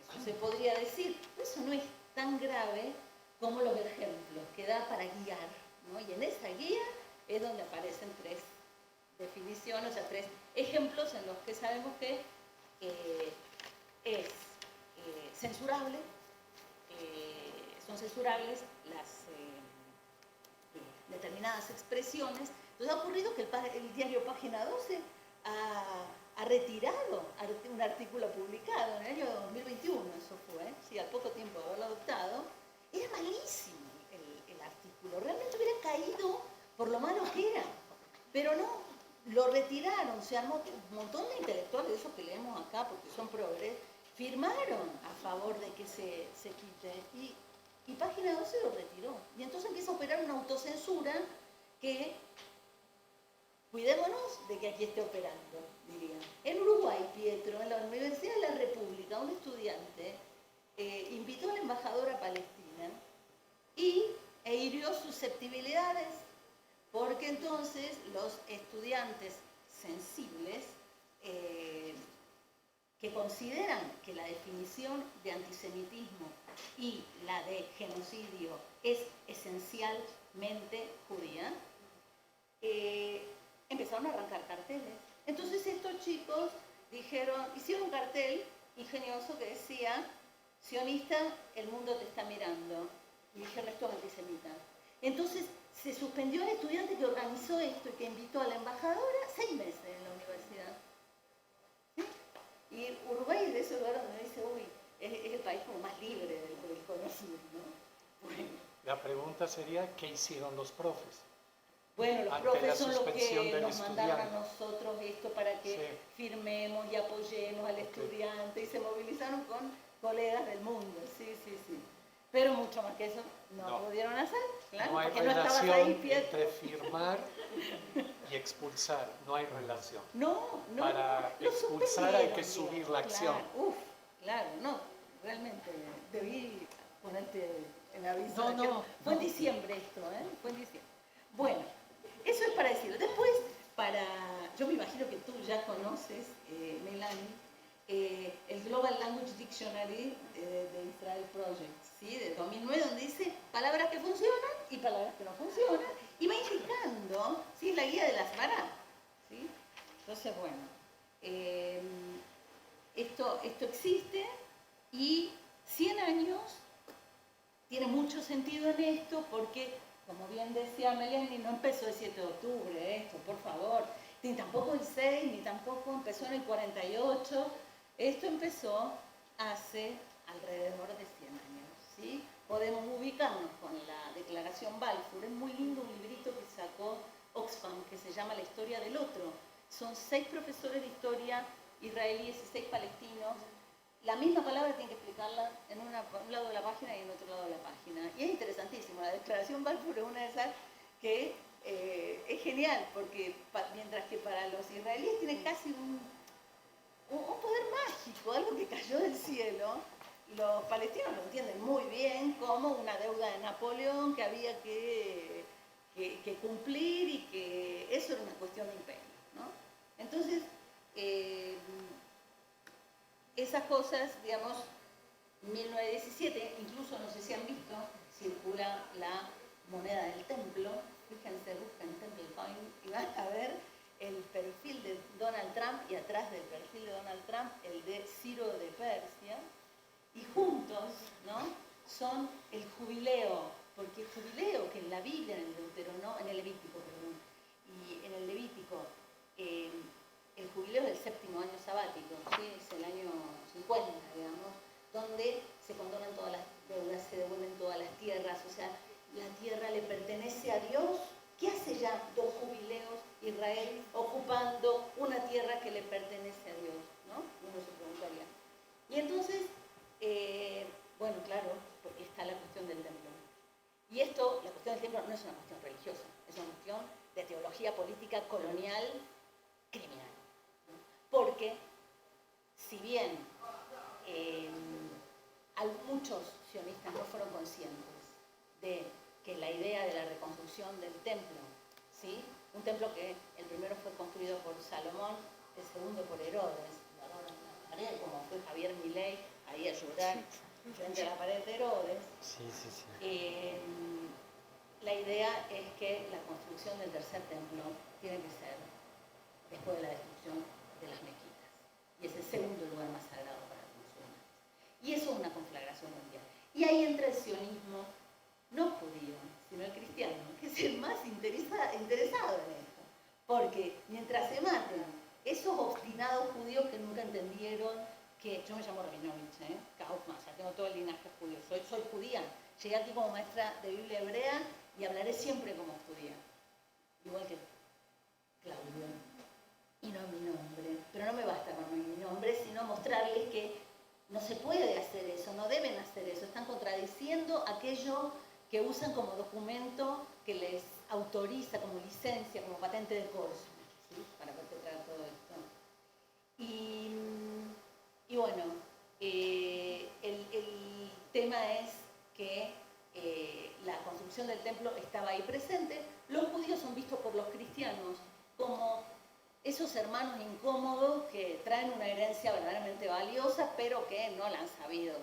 Eso se podría decir, pero eso no es tan grave como los ejemplos que da para guiar, ¿no? Y en esa guía es donde aparecen 3 definiciones, o sea, 3 ejemplos en los que sabemos que es censurable, son censurables las determinadas expresiones. Entonces ha ocurrido que el diario Página 12 ha retirado un artículo publicado en el año 2021, eso fue, sí, al poco tiempo de haberlo adoptado. Era malísimo el artículo, realmente hubiera caído por lo malo que era, pero no, lo retiraron, se armó un montón de intelectuales, de esos que leemos acá porque son progres, firmaron a favor de que se quite y Página 12 lo retiró. Y entonces empieza a operar una autocensura que, cuidémonos de que aquí esté operando, diría. En Uruguay, Pietro, en la Universidad de la República, un estudiante invitó a la embajadora palestina e hirió susceptibilidades, porque entonces los estudiantes sensibles que consideran que la definición de antisemitismo y la de genocidio es esencialmente judía, empezaron a arrancar carteles. Entonces estos chicos hicieron un cartel ingenioso que decía: sionista, el mundo te está mirando. Y dijeron: esto es antisemita. Entonces se suspendió al estudiante que organizó esto y que invitó a la embajadora 6 meses en la universidad. ¿Sí? Y Uruguay es de esos lugares donde dice: uy, es el país como más libre del conocido, ¿no? Bueno. La pregunta sería, ¿qué hicieron los profes? Bueno, los ante profes la son los suspensión que del nos mandaron a estudiante? nosotros esto para que Sí. firmemos y apoyemos al estudiante, y se movilizaron con colegas del mundo, sí. Pero mucho más que eso no pudieron hacer, claro, No hay porque no estabas ahí, relación Pietro. entre firmar y expulsar, no hay relación. No, Para lo expulsar hay que suspendieron, subir la acción. Claro, no, realmente debí ponerte en aviso. Fue en diciembre esto, fue en diciembre. Bueno, eso es para decirlo. Después, yo me imagino que tú ya conoces, Melanie, el Global Language Dictionary de Israel Project, ¿sí? De 2009, donde dice palabras que funcionan y palabras que no funcionan, y va indicando, ¿sí? La guía de las Bará, ¿sí? Entonces, bueno, esto existe, y 100 años tiene mucho sentido en esto porque, como bien decía Melanie, no empezó el 7 de octubre esto, por favor, ni tampoco el 6, ni tampoco empezó en el 48, esto empezó hace alrededor de 100 años, ¿sí? Podemos ubicarnos con la Declaración Balfour, es muy lindo un librito que sacó Oxfam que se llama La historia del otro. Son 6 profesores de historia israelíes y 6 palestinos. La misma palabra tienen que explicarla en un lado de la página y en otro lado de la página. Y es interesantísimo. La Declaración Balfour es una de esas que es genial, porque mientras que para los israelíes tiene casi un poder mágico, algo que cayó del cielo, los palestinos lo entienden muy bien como una deuda de Napoleón que había que cumplir, y que eso era una cuestión de imperio, ¿no? Entonces, esas cosas, digamos, 1917, incluso no sé si han visto, circula la moneda del templo. Fíjense, buscan Temple Coin y van a ver el perfil de Donald Trump, y atrás del perfil de Donald Trump el de Ciro de Persia, y juntos, ¿no?, son el jubileo, porque el jubileo que en la Biblia, en el Levítico, y en el Levítico, el jubileo es el 7º año sabático, ¿sí? Es el año 50, digamos, donde se condonan todas las deudas o sea, la tierra le pertenece a Dios. ¿Qué hace ya 2 jubileos Israel ocupando una tierra que le pertenece a Dios? ¿No? Uno se preguntaría. Y entonces, bueno, claro, porque está la cuestión del templo. Y esto, la cuestión del templo no es una cuestión religiosa, es una cuestión de teología política colonial criminal. ¿No? Porque, si bien muchos sionistas no fueron conscientes de que la idea de la reconstrucción del templo, ¿sí? Un templo que el primero fue construido por Salomón, el segundo por Herodes, como fue Javier Milei, ahí a llorar frente a la pared de Herodes. Sí, sí, sí. La idea es que la construcción del tercer templo tiene que ser después de la destrucción de las mezquitas. Y es el segundo lugar más sagrado para los musulmanes. Y eso es una conflagración mundial. Y ahí entra el sionismo, no judío, sino el cristiano, que es el más interesado en esto. Porque mientras se maten esos obstinados judíos que nunca entendieron que, yo me llamo Rabinovich, Kaufman, o sea, tengo todo el linaje judío, soy judía, llegué aquí como maestra de Biblia hebrea y hablaré siempre como judía, igual que Claudio, y no mi nombre, pero no me basta con mi nombre, sino mostrarles que no se puede hacer eso, no deben hacer eso, están contradiciendo aquello que usan como documento que les autoriza, como licencia, como patente de corso, ¿sí? Para perpetrar todo esto. Y bueno, el tema es que la construcción del templo estaba ahí presente. Los judíos son vistos por los cristianos como esos hermanos incómodos que traen una herencia verdaderamente valiosa, pero que no la han sabido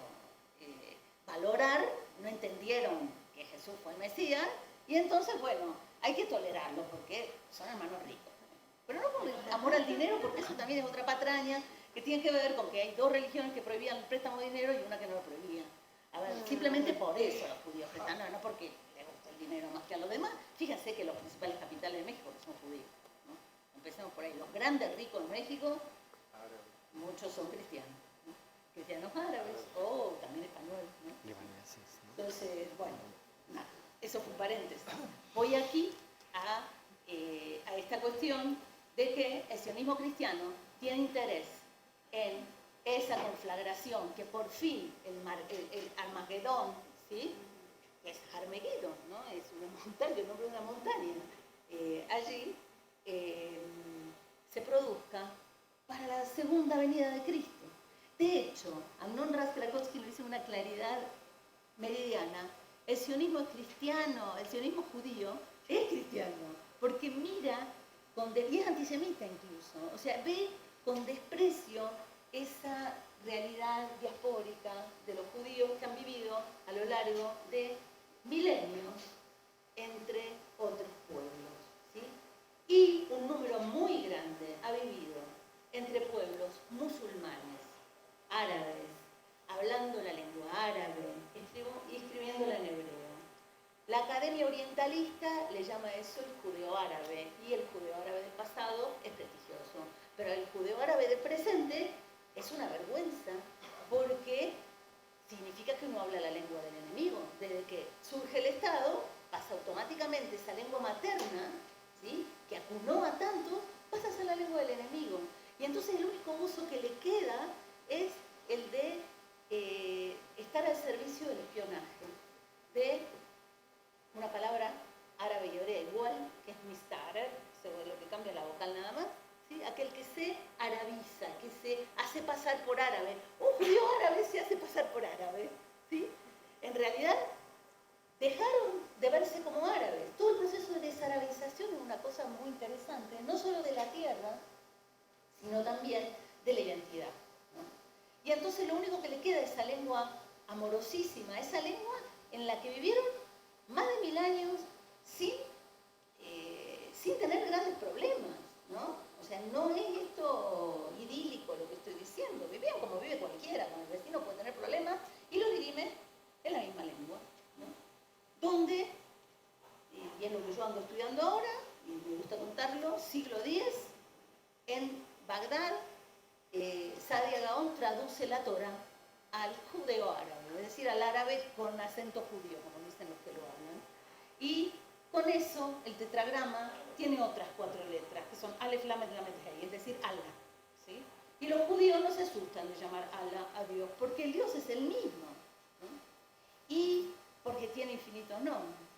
valorar, no entendieron que Jesús fue el Mesías, y entonces, bueno, hay que tolerarlos porque son hermanos ricos. Pero no con el amor al dinero, porque eso también es otra patraña que tiene que ver con que hay 2 religiones que prohibían el préstamo de dinero y una que no lo prohibía. A ver, simplemente por eso los judíos prestan, no porque les gusta el dinero más que a los demás. Fíjense que los principales capitales de México son judíos, ¿no? Empecemos por ahí. Los grandes ricos en México, muchos son cristianos, ¿no? Cristianos árabes o también españoles, ¿no? Libaneses, ¿no? Entonces, bueno, nada, eso fue un paréntesis. Voy aquí a esta cuestión de que el sionismo cristiano tiene interés en esa conflagración, que por fin el Armagedón, ¿sí? Es Armagedón, ¿no? Es una montaña, el nombre de una montaña. Allí se produzca para la segunda venida de Cristo. De hecho, Amnon Ras Krakowski lo dice con una claridad meridiana. El sionismo es cristiano, el sionismo judío es cristiano, porque mira, y es antisemita incluso, o sea, ve con desprecio esa realidad diaspórica de los judíos que han vivido a lo largo de milenios entre otros pueblos, ¿sí? Y un número muy grande ha vivido entre pueblos musulmanes, árabes, hablando la lengua árabe y escribiéndola en hebreo. La Academia Orientalista le llama eso el judeo-árabe, y el judeo-árabe del pasado es prestigioso, pero el judeo-árabe del presente es una vergüenza, porque significa que uno habla la lengua del enemigo. Desde que surge el Estado, pasa automáticamente esa lengua materna, ¿sí? Que acunó a tantos, pasa a ser la lengua del enemigo. Y entonces el único uso que le queda es el de estar al servicio del espionaje, de una palabra árabe y hebrea igual, que es mistarer, según lo que cambia la vocal nada más, ¿sí? Aquel que se arabiza, que se hace pasar por árabe. Un judío árabe se hace pasar por árabe, ¿sí? En realidad, dejaron de verse como árabes. Todo el proceso de desarabización es una cosa muy interesante, no solo de la tierra, sino también de la identidad, ¿no? Y entonces lo único que le queda es esa lengua amorosísima, esa lengua en la que vivieron más de 1000 años sin tener grandes problemas, ¿no? O sea, no es esto idílico lo que estoy diciendo. Vivían como vive cualquiera, con el vecino puede tener problemas y lo dirime en la misma lengua, ¿no? Donde, y es lo que yo ando estudiando ahora, y me gusta contarlo, siglo X, en Bagdad, Saadia Gaon traduce la Torá al judeo-árabe, es decir, al árabe con acento judío, como dicen los que lo hablan. Y con eso el tetragrama tiene otras 4 letras, que son Alef, Lamed, Lamed, Hei, es decir, Allah. ¿Sí? Y los judíos no se asustan de llamar Allah a Dios, porque el Dios es el mismo, ¿no? Y porque tiene infinitos nombres.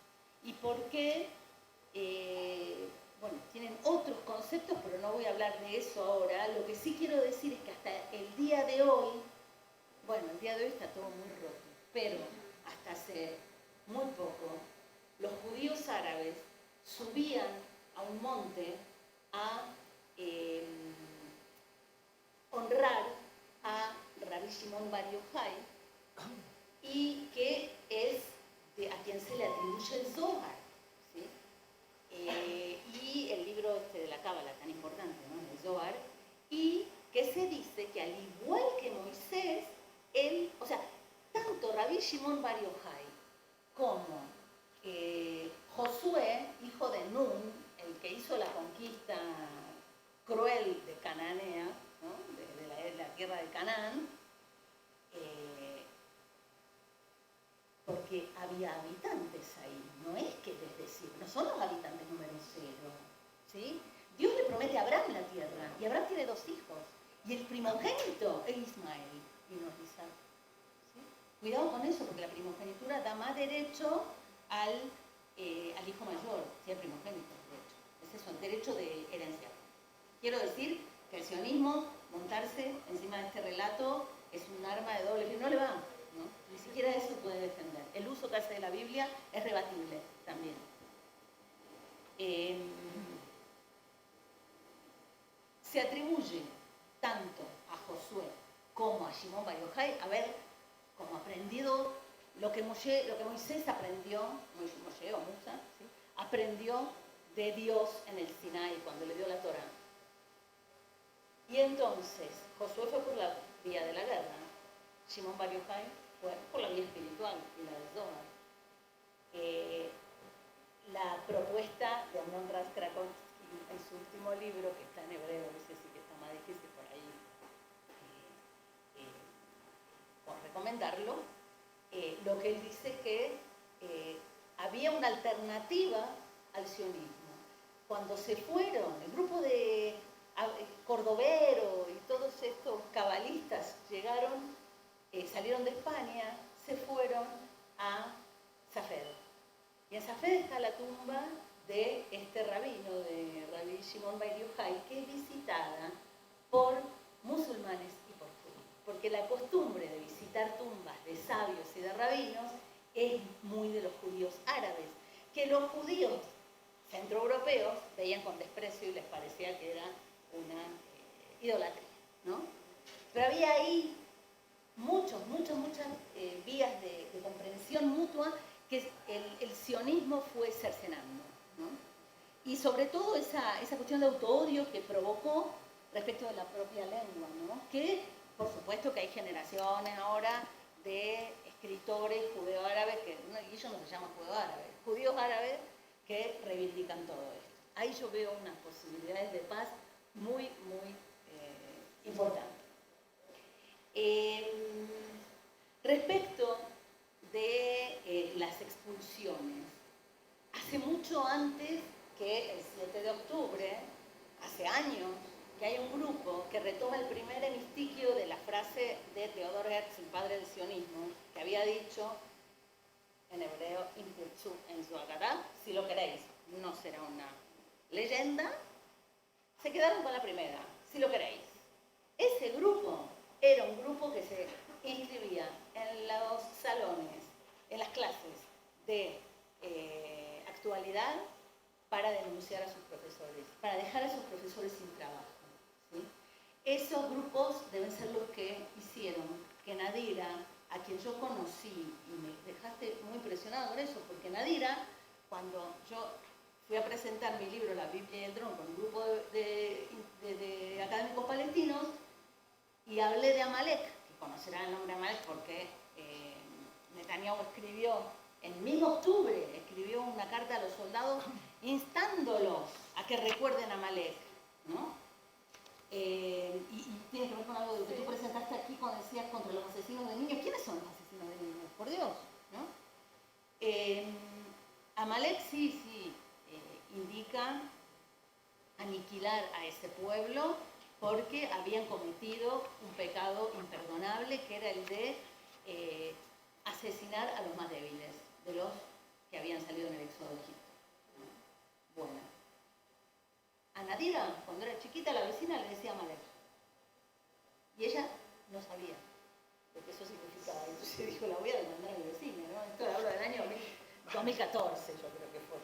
Y porque, bueno, tienen otros conceptos, pero no voy a hablar de eso ahora. Lo que sí quiero decir es que hasta el día de hoy, bueno, el día de hoy está todo muy roto, pero hasta hace muy poco, los judíos árabes subían a un monte a honrar a Rabbi Shimon Bar Yochai, y que es a quien se le atribuye el Zohar, ¿sí? Y el libro de la Cábala tan importante, ¿no? El Zohar, y que se dice que al igual que Moisés, él, o sea, tanto Rabbi Shimon Bar Yochai como Josué, hijo de Nun, el que hizo la conquista cruel de Cananea, ¿no? de la tierra de Canaán, porque había habitantes ahí, no es que es decir, no son los habitantes número 0, ¿sí? Dios le promete a Abraham la tierra, y Abraham tiene 2 hijos, y el primogénito es Ismael, y no es Isaac. ¿Sí? Cuidado con eso, porque la primogenitura da más derecho al hijo mayor, si el primogénito, de hecho. Es eso, el derecho de herencia. Quiero decir que el sionismo, montarse encima de este relato, es un arma de doble filo, no le va, ¿no? Ni siquiera eso puede defender. El uso que hace de la Biblia es rebatible también. Se atribuye tanto a Josué como a Shimon Bar Yochai haber como aprendido lo que Moisés aprendió, Moshe o Musa, ¿sí? Aprendió de Dios en el Sinaí cuando le dio la Torá. Y entonces Josué fue por la vía de la guerra, Shimon Bar Yochai fue por la vía espiritual y la del Zohar. La propuesta de Amnon Ras Krakowski en su último libro, que está en hebreo, no sé si que está más difícil por ahí por recomendarlo, lo que él dice que había una alternativa al sionismo. Cuando se fueron, el grupo de Cordovero y todos estos cabalistas llegaron, salieron de España, se fueron a Safed. Y en Safed está la tumba de este rabino, de Rabbi Shimon Bar Yochai, que es visitada por musulmanes y por judíos. Porque la costumbre de visitar tumbas de sabios y de rabinos es muy de los judíos árabes, que los judíos centroeuropeos veían con desprecio y les parecía que era una idolatría, ¿no? Pero había ahí muchas vías de comprensión mutua que el sionismo fue cercenando, ¿no? Y sobre todo esa cuestión de autoodio que provocó respecto de la propia lengua, ¿no? Que por supuesto que hay generaciones ahora de escritores judeo-árabes, que y ellos no se llaman judeo-árabes, judíos árabes que reivindican todo esto. Ahí yo veo unas posibilidades de paz muy importantes. Respecto de las expulsiones, hace mucho antes que el 7 de octubre, hace años, que hay un grupo que retoma el primer hemistiquio de la frase de Theodor Herzl, el padre del sionismo, que había dicho en hebreo, en su Agadá, si lo queréis, no será una leyenda. Se quedaron con la primera, si lo queréis. Ese grupo era un grupo que se inscribía en los salones, en las clases de actualidad para denunciar a sus profesores, para dejar a sus profesores sin trabajo, ¿sí? Esos grupos deben ser los que hicieron que Nadira, a quien yo conocí, y me dejaste muy impresionado con eso, porque Nadira, cuando yo fui a presentar mi libro La Biblia y el Dron con un grupo de académicos palestinos, y hablé de Amalek, que conocerán el nombre de Amalek porque Netanyahu escribió, en 1000 de octubre, escribió una carta a los soldados instándolos a que recuerden a Amalek, ¿no? y tiene que ver con algo de lo que tú presentaste aquí cuando decías contra los asesinos de niños. ¿Quiénes son los asesinos de niños? Por Dios, ¿no? Amalek sí indica aniquilar a ese pueblo porque habían cometido un pecado imperdonable, que era el de asesinar a los más débiles, de los que habían salido en el éxodo de Egipto. Bueno, a Nadira, cuando era chiquita, la vecina le decía Amalek. Y ella no sabía lo que eso significaba. Entonces dijo, la voy a demandar a mi vecina, ¿no? Esto hablo del año 2014, yo creo que fue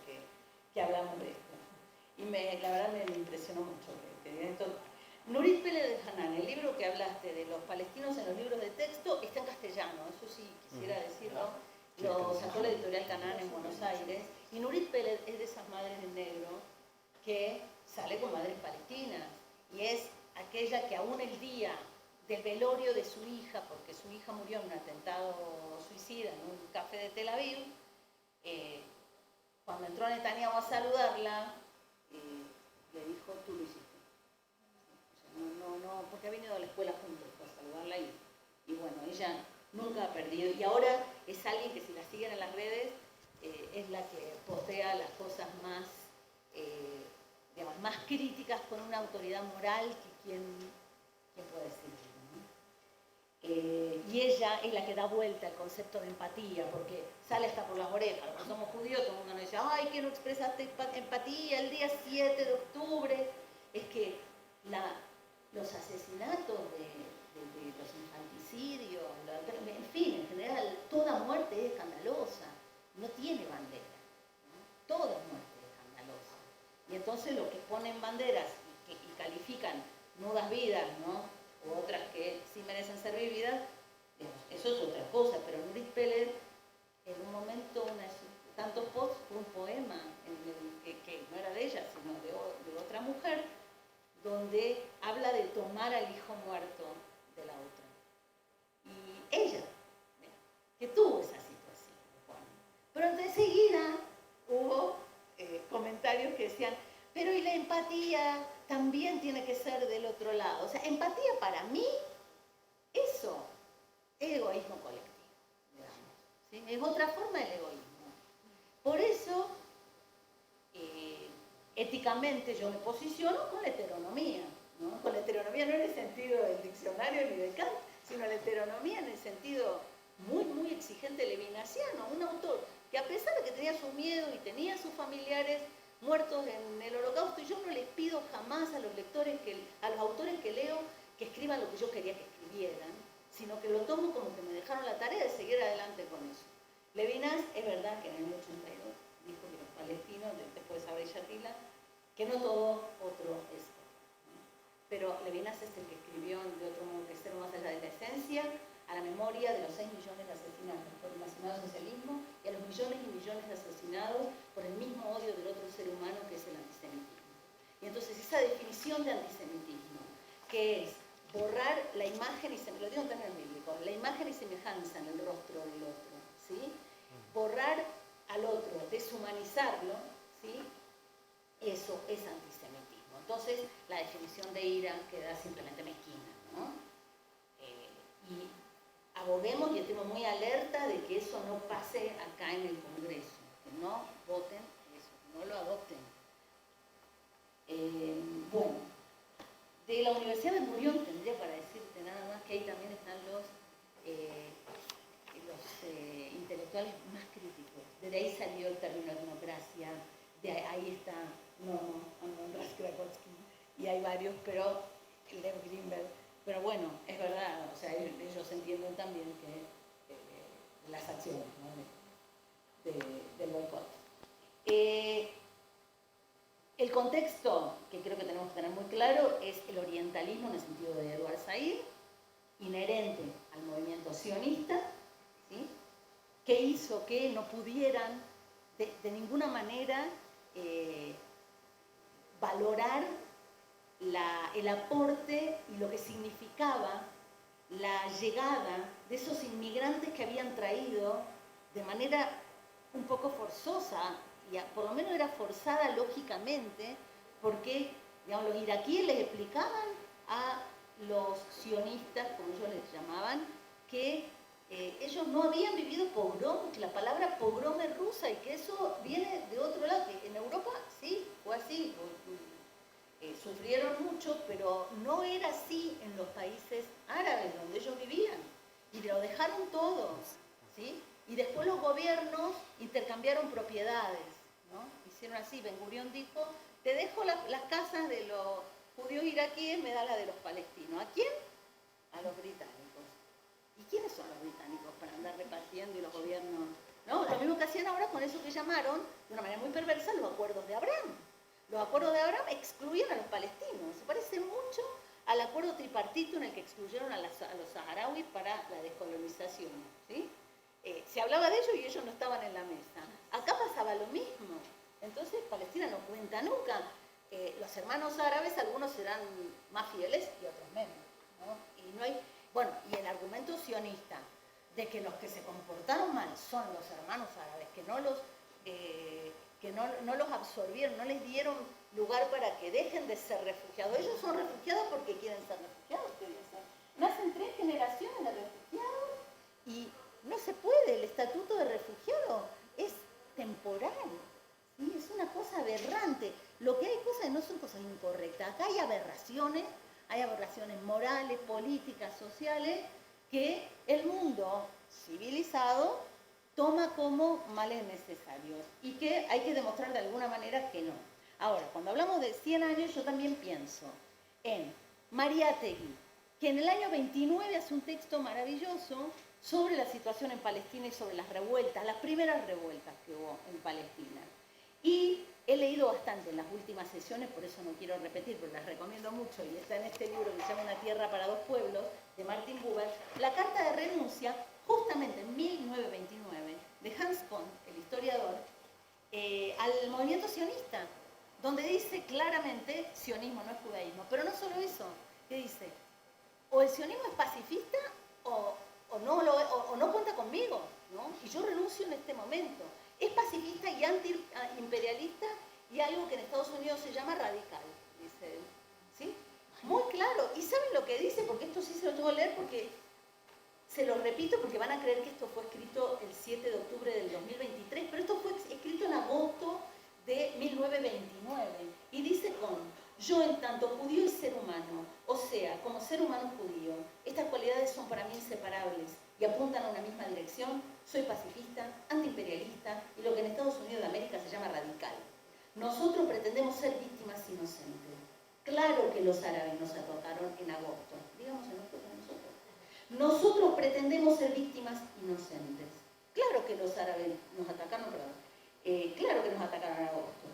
que hablamos de esto. Y la verdad me impresionó mucho que esto. Nurit Pérez de Hanan, el libro que hablaste de los palestinos en los libros de texto, está en castellano, eso sí quisiera decirlo. Lo sacó la editorial Canaan en Buenos Aires. Y Nurit Pérez es de esas madres de negro que sale con madres palestinas. Y es aquella que aún el día del velorio de su hija, porque su hija murió en un atentado suicida en un café de Tel Aviv, cuando entró Netanyahu a saludarla, le dijo, tú lo hiciste. No, porque ha venido a la escuela juntos para saludarla y bueno, ella nunca ha perdido. Y ahora es alguien que si la siguen en las redes, es la que postea las cosas más, digamos, más críticas con una autoridad moral que quién puede decirlo, ¿no? Y ella es la que da vuelta el concepto de empatía, porque sale hasta por las orejas. Cuando somos judíos, todo el mundo nos dice, ay, que no expresaste empatía el día 7 de octubre. Es que los asesinatos de los infanticidios, en fin, en general, toda muerte es escandalosa, no tiene bandera, ¿no? Toda muerte es escandalosa. Y entonces los que ponen banderas y califican nudas vidas, ¿no? O otras que sí merecen ser vividas, digamos, eso es otra cosa, pero Nurit Pérez, en un momento, tantos posts, fue un poema que no era de ella, sino de otra mujer, donde habla de tomar al hijo muerto de la otra. Y ella, que tuvo esa situación. Pero enseguida hubo comentarios que decían, pero y la empatía también tiene que ser del otro lado. O sea, empatía para mí, eso es egoísmo colectivo, digamos, ¿sí? Es otra forma del egoísmo. Por eso, éticamente yo me posiciono con la heteronomía, ¿no? Con la heteronomía no en el sentido del diccionario ni de Kant, sino la heteronomía en el sentido muy, muy exigente levinasiano, un autor que a pesar de que tenía su miedo y tenía sus familiares muertos en el Holocausto, y yo no les pido jamás a los lectores, a los autores que leo, que escriban lo que yo quería que escribieran, sino que lo tomo como que me dejaron la tarea de seguir adelante con eso. Levinas, es verdad que en el 82 dijo que los palestinos, después de Sabra y Shatila, que no todo otro es otro, ¿no? Pero Levinas es el que escribió de otro modo que ser más allá de la esencia, a la memoria de los 6 millones de asesinados por el nacionalsocialismo y a los millones y millones de asesinados por el mismo odio del otro ser humano que es el antisemitismo. Y entonces esa definición de antisemitismo, que es borrar la imagen y lo digo en términos bíblicos, la imagen y semejanza en el rostro del otro, ¿sí? Borrar al otro, deshumanizarlo, ¿sí? Eso es antisemitismo. Entonces la definición de ira queda simplemente mezquina, ¿no? Y aboguemos y estemos muy alerta de que eso no pase acá en el Congreso, que no voten eso, que no lo adopten. Bueno, de la Universidad de Murión tendría para decirte nada más que ahí también están los intelectuales más críticos. De ahí salió el término democracia, de ahí está Amnon Krakowski, y hay varios, pero Lev Greenberg. Pero bueno, es verdad, o sea, ellos entienden también que las acciones, ¿no? del boicot. El contexto que creo que tenemos que tener muy claro es el orientalismo en el sentido de Edward Said, inherente al movimiento sionista, ¿sí? Que hizo que no pudieran de ninguna manera valorar el aporte y lo que significaba la llegada de esos inmigrantes que habían traído de manera un poco forzosa, y por lo menos era forzada lógicamente, porque digamos, los iraquíes les explicaban a los sionistas, como ellos les llamaban, que ellos no habían vivido pogrom, que la palabra pogrom es rusa y que eso viene de otro lado, que en Europa sí, fue así, sufrieron mucho, pero no era así en los países árabes donde ellos vivían, y lo dejaron todo, ¿sí? Y después los gobiernos intercambiaron propiedades, ¿no? Hicieron así, Ben Gurión dijo, te dejo las casas de los judíos iraquíes, me da la de los palestinos. ¿A quién? A los británicos. ¿Y quiénes son los británicos para andar repartiendo y los gobiernos? ¿No? Lo mismo que hacían ahora con eso que llamaron, de una manera muy perversa, los acuerdos de Abraham. Los acuerdos de Abraham excluían a los palestinos. Se parece mucho al acuerdo tripartito en el que excluyeron a los saharauis para la descolonización, ¿sí? Se hablaba de ellos y ellos no estaban en la mesa. Acá pasaba lo mismo. Entonces Palestina no cuenta nunca. Los hermanos árabes, algunos serán más fieles y otros menos, ¿no? Y no hay, bueno, y el argumento sionista de que los que se comportaron mal son los hermanos árabes, que no los absorbieron, no les dieron lugar para que dejen de ser refugiados. Ellos son refugiados porque quieren ser refugiados. Nacen 3 generaciones de refugiados y no se puede. El estatuto de refugiado es temporal, ¿sí? Es una cosa aberrante. Lo que hay cosas no son cosas incorrectas. Acá hay aberraciones morales, políticas, sociales, que el mundo civilizado toma como males necesarios y que hay que demostrar de alguna manera que no. Ahora, cuando hablamos de 100 años, yo también pienso en Mariátegui, que en el año 29 hace un texto maravilloso sobre la situación en Palestina y sobre las revueltas, las primeras revueltas que hubo en Palestina. Y he leído bastante en las últimas sesiones, por eso no quiero repetir, pero las recomiendo mucho, y está en este libro que se llama Una tierra para dos pueblos, de Martin Buber, la carta de renuncia, justamente en 1929, de Hans Kohn, el historiador, al movimiento sionista, donde dice claramente, sionismo no es judaísmo, pero no solo eso, que dice, o el sionismo es pacifista o no cuenta conmigo, ¿no? Y yo renuncio en este momento. Es pacifista y antiimperialista y algo que en Estados Unidos se llama radical, dice él, ¿sí? Muy claro. ¿Y saben lo que dice? Porque esto sí se lo tengo que leer porque se lo repito porque van a creer que esto fue escrito el 7 de octubre del 2023, pero esto fue escrito en agosto de 1929 y dice yo en tanto judío y ser humano, o sea, como ser humano judío, estas cualidades son para mí inseparables y apuntan a una misma dirección. Soy pacifista, antiimperialista y lo que en Estados Unidos de América se llama radical. Nosotros pretendemos ser víctimas inocentes. Claro que los árabes nos atacaron en agosto. Digamos en nosotros. Nosotros pretendemos ser víctimas inocentes. Claro que los árabes nos atacaron, claro que nos atacaron en agosto.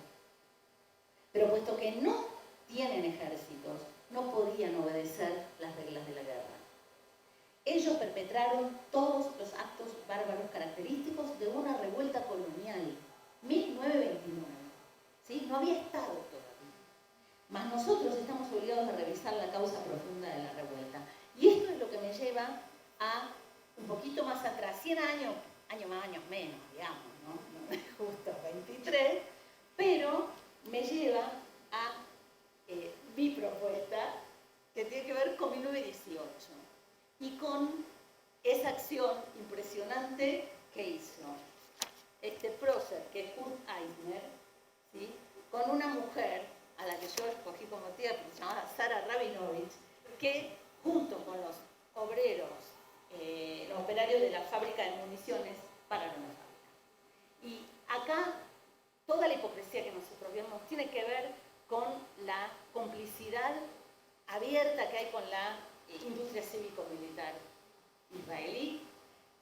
Pero puesto que no tienen ejércitos, no podían obedecer las reglas de la guerra. Ellos perpetraron todos los actos bárbaros característicos de una revuelta colonial, 1929. ¿Sí? No había Estado todavía. Mas nosotros estamos obligados a revisar la causa profunda de la revuelta. Y esto es lo que me lleva a un poquito más atrás, 100 años, años más, años menos, digamos, ¿no? Justo 23, pero me lleva a mi propuesta, que tiene que ver con 1918. Y con esa acción impresionante que hizo este prócer, que es Kurt Eisner, ¿sí? Con una mujer a la que yo escogí como tía, que se llamaba Sara Rabinovich, que junto con los obreros, los operarios de la fábrica de municiones, pararon la fábrica. Y acá toda la hipocresía que nosotros vemos tiene que ver con la complicidad abierta que hay con la industria cívico-militar israelí,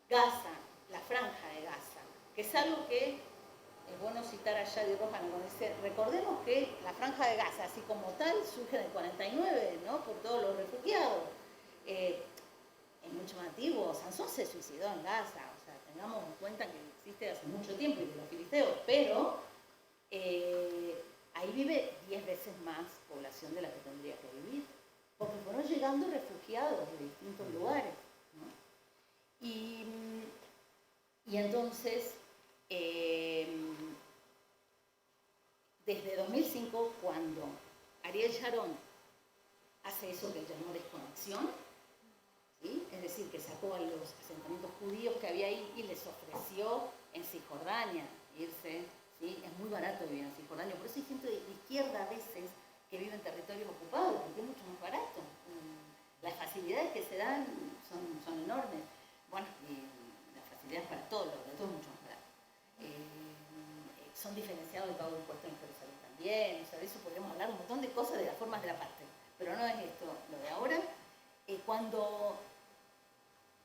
Gaza, la franja de Gaza, que es algo que es bueno citar a Yadi Rohan cuando dice, recordemos que la franja de Gaza, así como tal, surge en el 49, ¿no? Por todos los refugiados. Es mucho más antiguo, Sansón se suicidó en Gaza, o sea, tengamos en cuenta que existe hace mucho tiempo y de los filisteos, pero ahí vive 10 veces más población de la que tendría que vivir, porque fueron llegando refugiados de distintos lugares, ¿no? Y entonces, desde 2005, cuando Ariel Sharon hace eso que él llamó desconexión, ¿sí? Es decir, que sacó a los asentamientos judíos que había ahí y les ofreció en Cisjordania irse, ¿sí? Es muy barato vivir en Cisjordania, por eso hay gente de izquierda a veces que vive en territorios ocupados, porque es mucho más barato. Las facilidades que se dan son enormes. Bueno, y las facilidades para todo es mucho más barato. Son diferenciados el pago de impuestos en Jerusalén también, o sea, de eso podríamos hablar un montón de cosas de las formas de la parte, pero no es esto lo de ahora. Cuando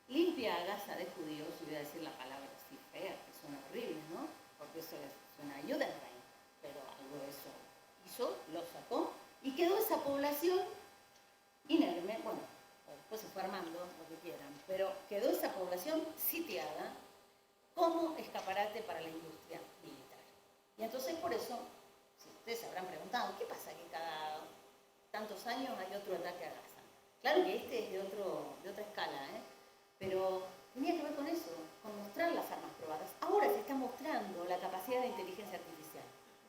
limpia a Gaza de judíos, y voy a decir la palabra así fea, que suena horrible, ¿no? Porque eso suena Judenrein, pero algo de eso hizo, lo sacó, y quedó esa población inerme, bueno, después se fue armando lo que quieran, pero quedó esa población sitiada como escaparate para la industria militar. Y entonces por eso, si ustedes se habrán preguntado, ¿qué pasa que cada tantos años hay otro ataque a Gaza? Claro que este es de otra escala, pero tenía que ver con eso, con mostrar las armas probadas. Ahora se está mostrando la capacidad de inteligencia artificial,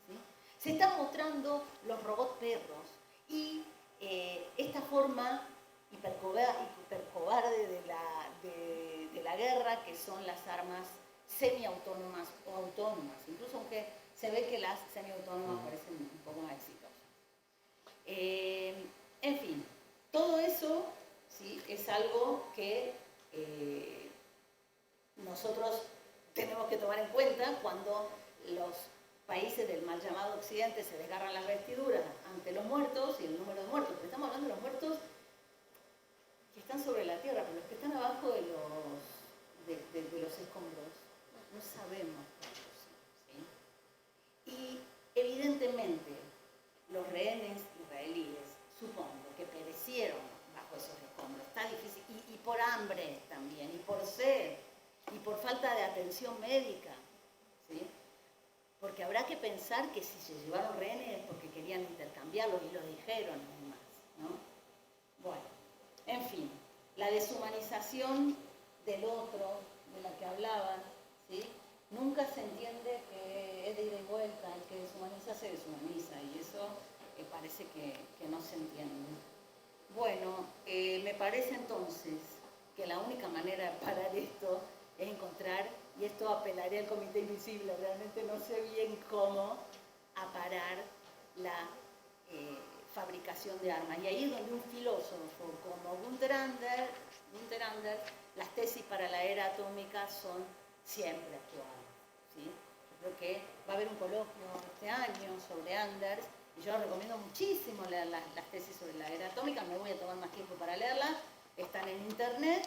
¿sí? Se están mostrando los robots perros y esta forma hipercobarde de la guerra, que son las armas semiautónomas o autónomas, incluso aunque se ve que las semiautónomas parecen un poco más exitosas. En fin, todo eso, ¿sí?, es algo que nosotros tenemos que tomar en cuenta cuando los países del mal llamado Occidente se desgarran las vestiduras ante los muertos y el número de muertos. Pero estamos hablando de los muertos que están sobre la tierra, pero los que están abajo de los escombros no sabemos cuántos son, ¿sí? Y evidentemente los rehenes israelíes, supongo que perecieron bajo esos escombros. Está difícil, y por hambre también, y por sed, y por falta de atención médica, ¿sí? Porque habrá que pensar que si se llevaron rehenes es porque querían intercambiarlos y lo dijeron además, ¿no? Bueno, en fin, la deshumanización del otro, de la que hablaban, ¿sí? Nunca se entiende que es de ida y vuelta, el que deshumaniza se deshumaniza, y eso parece que no se entiende. Bueno, me parece entonces que la única manera de parar esto es encontrar, y esto apelaría al Comité Invisible, realmente no sé bien cómo, a parar la fabricación de armas. Y ahí es donde un filósofo como Günther Anders, las tesis para la era atómica son siempre actuales, ¿sí? Yo creo que va a haber un coloquio este año sobre Anders, y yo recomiendo muchísimo las tesis sobre la era atómica. Me voy a tomar más tiempo para leerlas, están en internet.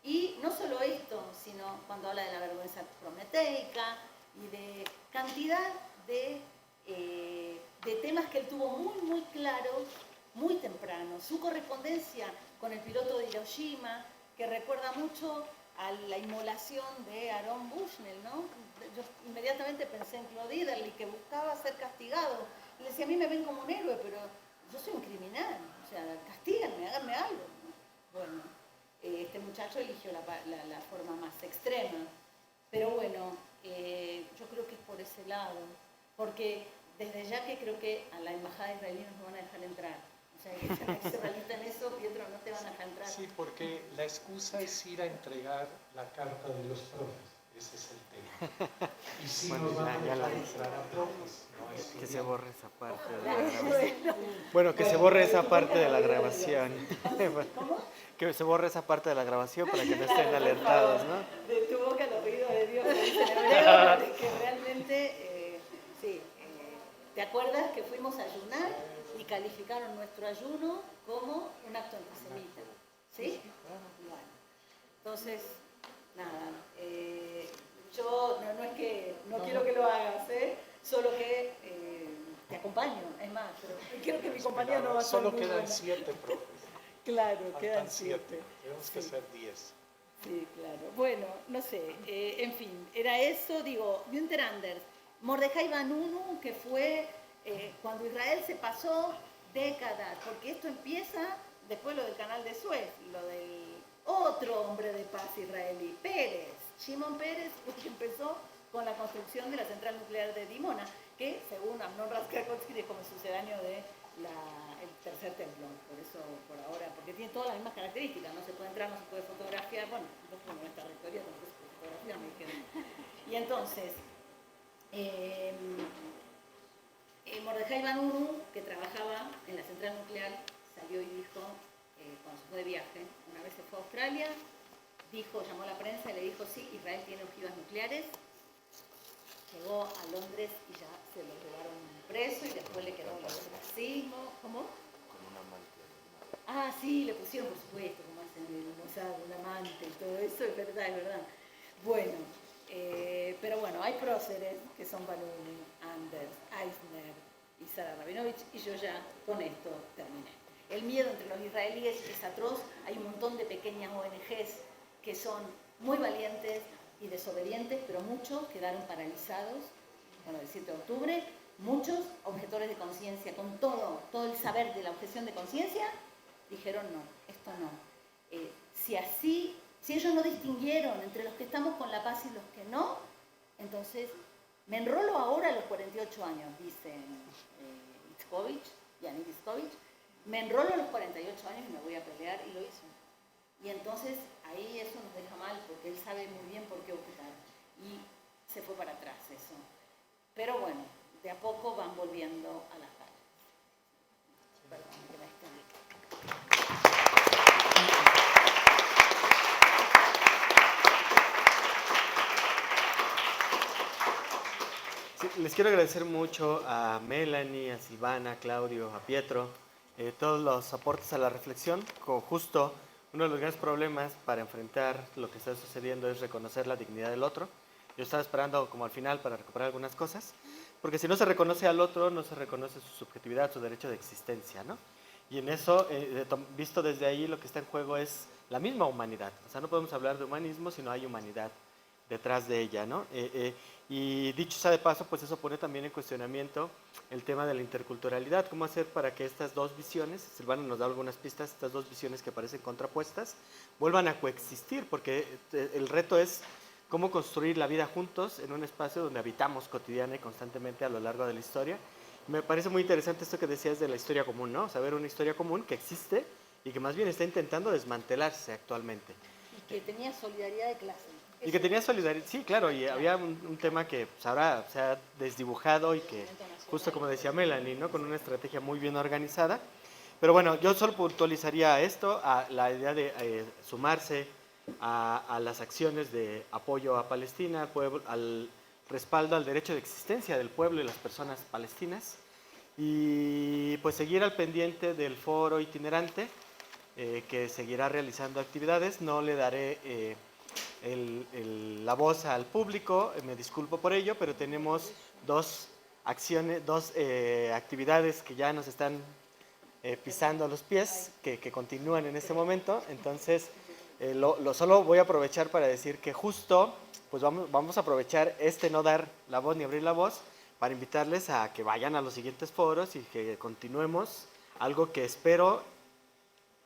Y no solo esto, sino cuando habla de la vergüenza prometeica y de cantidad de temas que él tuvo muy, muy claros, muy temprano. Su correspondencia con el piloto de Hiroshima, que recuerda mucho a la inmolación de Aaron Bushnell, ¿no? Yo inmediatamente pensé en Claude Ederle, que buscaba ser castigado. Y le decía, a mí me ven como un héroe, pero yo soy un criminal, o sea, castíganme, háganme algo, ¿no? Bueno, este muchacho eligió la forma más extrema, pero bueno, yo creo que es por ese lado, porque desde ya que creo que a la embajada israelí no nos van a dejar entrar. O sea, que se realista en eso, Pietro, no te van a dejar entrar. Sí, porque la excusa es ir a entregar la carta de los profes, ese es el tema. Y si Bueno, nos van a ya la dejar hice. entrar a profes, no es Que se borre esa parte de la Ojalá. grabación. Bueno, que se borre esa parte de la grabación. ¿Cómo? Que se borre esa parte de la grabación para que no estén alertados, ¿no? De tu boca al oído de Dios, dice en hebreo, de que realmente, sí, ¿te acuerdas que fuimos a ayunar y calificaron nuestro ayuno como un acto antisemita? ¿Sí? Bueno, entonces, nada, yo no es que no quiero que lo hagas, solo que te acompaño, es más, pero creo que mi compañía no va a ser Solo muy quedan buena. 7 profes. Claro, Faltan quedan 7. 7. Tenemos que Sí. ser 10. Sí, claro. Bueno, no sé, en fin, era eso, digo, Günther Anders, Mordejai Vanunu, que fue cuando Israel se pasó décadas, porque esto empieza después lo del canal de Suez, lo del otro hombre de paz israelí, Pérez, Shimon Pérez, que empezó con la construcción de la central nuclear de Dimona, que según Amnon Raskakoski, es como sucedáneo de el tercer templo, por eso por ahora, porque tiene todas las mismas características, no se puede entrar, no se puede fotografiar, bueno, un poco como esta rectoría tampoco se puede fotografiar, me dijeron. Y entonces, Mordejai Vanunu, que trabajaba en la central nuclear, salió y dijo, cuando se fue de viaje, una vez se fue a Australia, llamó a la prensa y le dijo, sí, Israel tiene ojivas nucleares. Llegó a Londres y ya se lo llevaron preso y después le quedó el racismo. ¿Cómo? Con un amante. Ah, sí, le pusieron, por supuesto, como hacen en el Mossad, un amante y todo eso, es verdad, es verdad. Bueno, pero bueno, hay próceres que son Vanunu, Anders, Eisner y Sara Rabinovich, y yo ya con esto terminé. El miedo entre los israelíes es atroz, hay un montón de pequeñas ONGs que son muy valientes y desobedientes, pero muchos quedaron paralizados con el 7 de octubre, muchos objetores de conciencia, con todo el saber de la objeción de conciencia, dijeron no, esto no. Si ellos no distinguieron entre los que estamos con la paz y los que no, entonces me enrolo ahora a los 48 años, dice Yannick Itzkovich, me enrolo a los 48 años y me voy a pelear, y lo hizo. Y entonces ahí eso nos deja mal, porque él sabe muy bien por qué ocultar. Y se fue para atrás eso. Pero bueno, de a poco van volviendo a las calles. Perdón, que me extendí. Sí, les quiero agradecer mucho a Melanie, a Silvana, a Claudio, a Pietro, todos los aportes a la reflexión. Justo uno de los grandes problemas para enfrentar lo que está sucediendo es reconocer la dignidad del otro. Yo estaba esperando como al final para recuperar algunas cosas, porque si no se reconoce al otro, no se reconoce su subjetividad, su derecho de existencia, ¿no? Y en eso, visto desde ahí, lo que está en juego es la misma humanidad. O sea, no podemos hablar de humanismo si no hay humanidad detrás de ella, ¿no? Y dicho sea de paso, pues eso pone también en cuestionamiento el tema de la interculturalidad. ¿Cómo hacer para que estas dos visiones, Silvana nos da algunas pistas, estas dos visiones que parecen contrapuestas, vuelvan a coexistir? Porque el reto es cómo construir la vida juntos en un espacio donde habitamos cotidiana y constantemente a lo largo de la historia. Me parece muy interesante esto que decías de la historia común, ¿no? Saber una historia común que existe y que más bien está intentando desmantelarse actualmente. Y que tenía solidaridad de clase. Y que tenía solidaridad, sí, claro, y había un tema que pues, ahora se ha desdibujado y que, justo como decía Melanie, ¿no? Con una estrategia muy bien organizada. Pero bueno, yo solo puntualizaría esto, a la idea de sumarse a las acciones de apoyo a Palestina, al respaldo al derecho de existencia del pueblo y las personas palestinas, y pues seguir al pendiente del foro itinerante, que seguirá realizando actividades. No le daré la voz al público, me disculpo por ello, pero tenemos dos actividades que ya nos están pisando los pies, que continúan en este momento. Entonces, solo voy a aprovechar para decir que justo, pues vamos a aprovechar no dar la voz ni abrir la voz, para invitarles a que vayan a los siguientes foros y que continuemos algo que espero,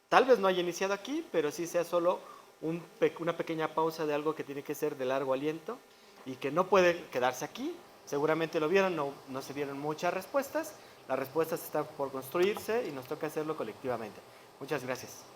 tal vez no haya iniciado aquí, pero sí sea solo una pequeña pausa de algo que tiene que ser de largo aliento y que no puede quedarse aquí. Seguramente lo vieron, no se dieron muchas respuestas. Las respuestas están por construirse y nos toca hacerlo colectivamente. Muchas gracias.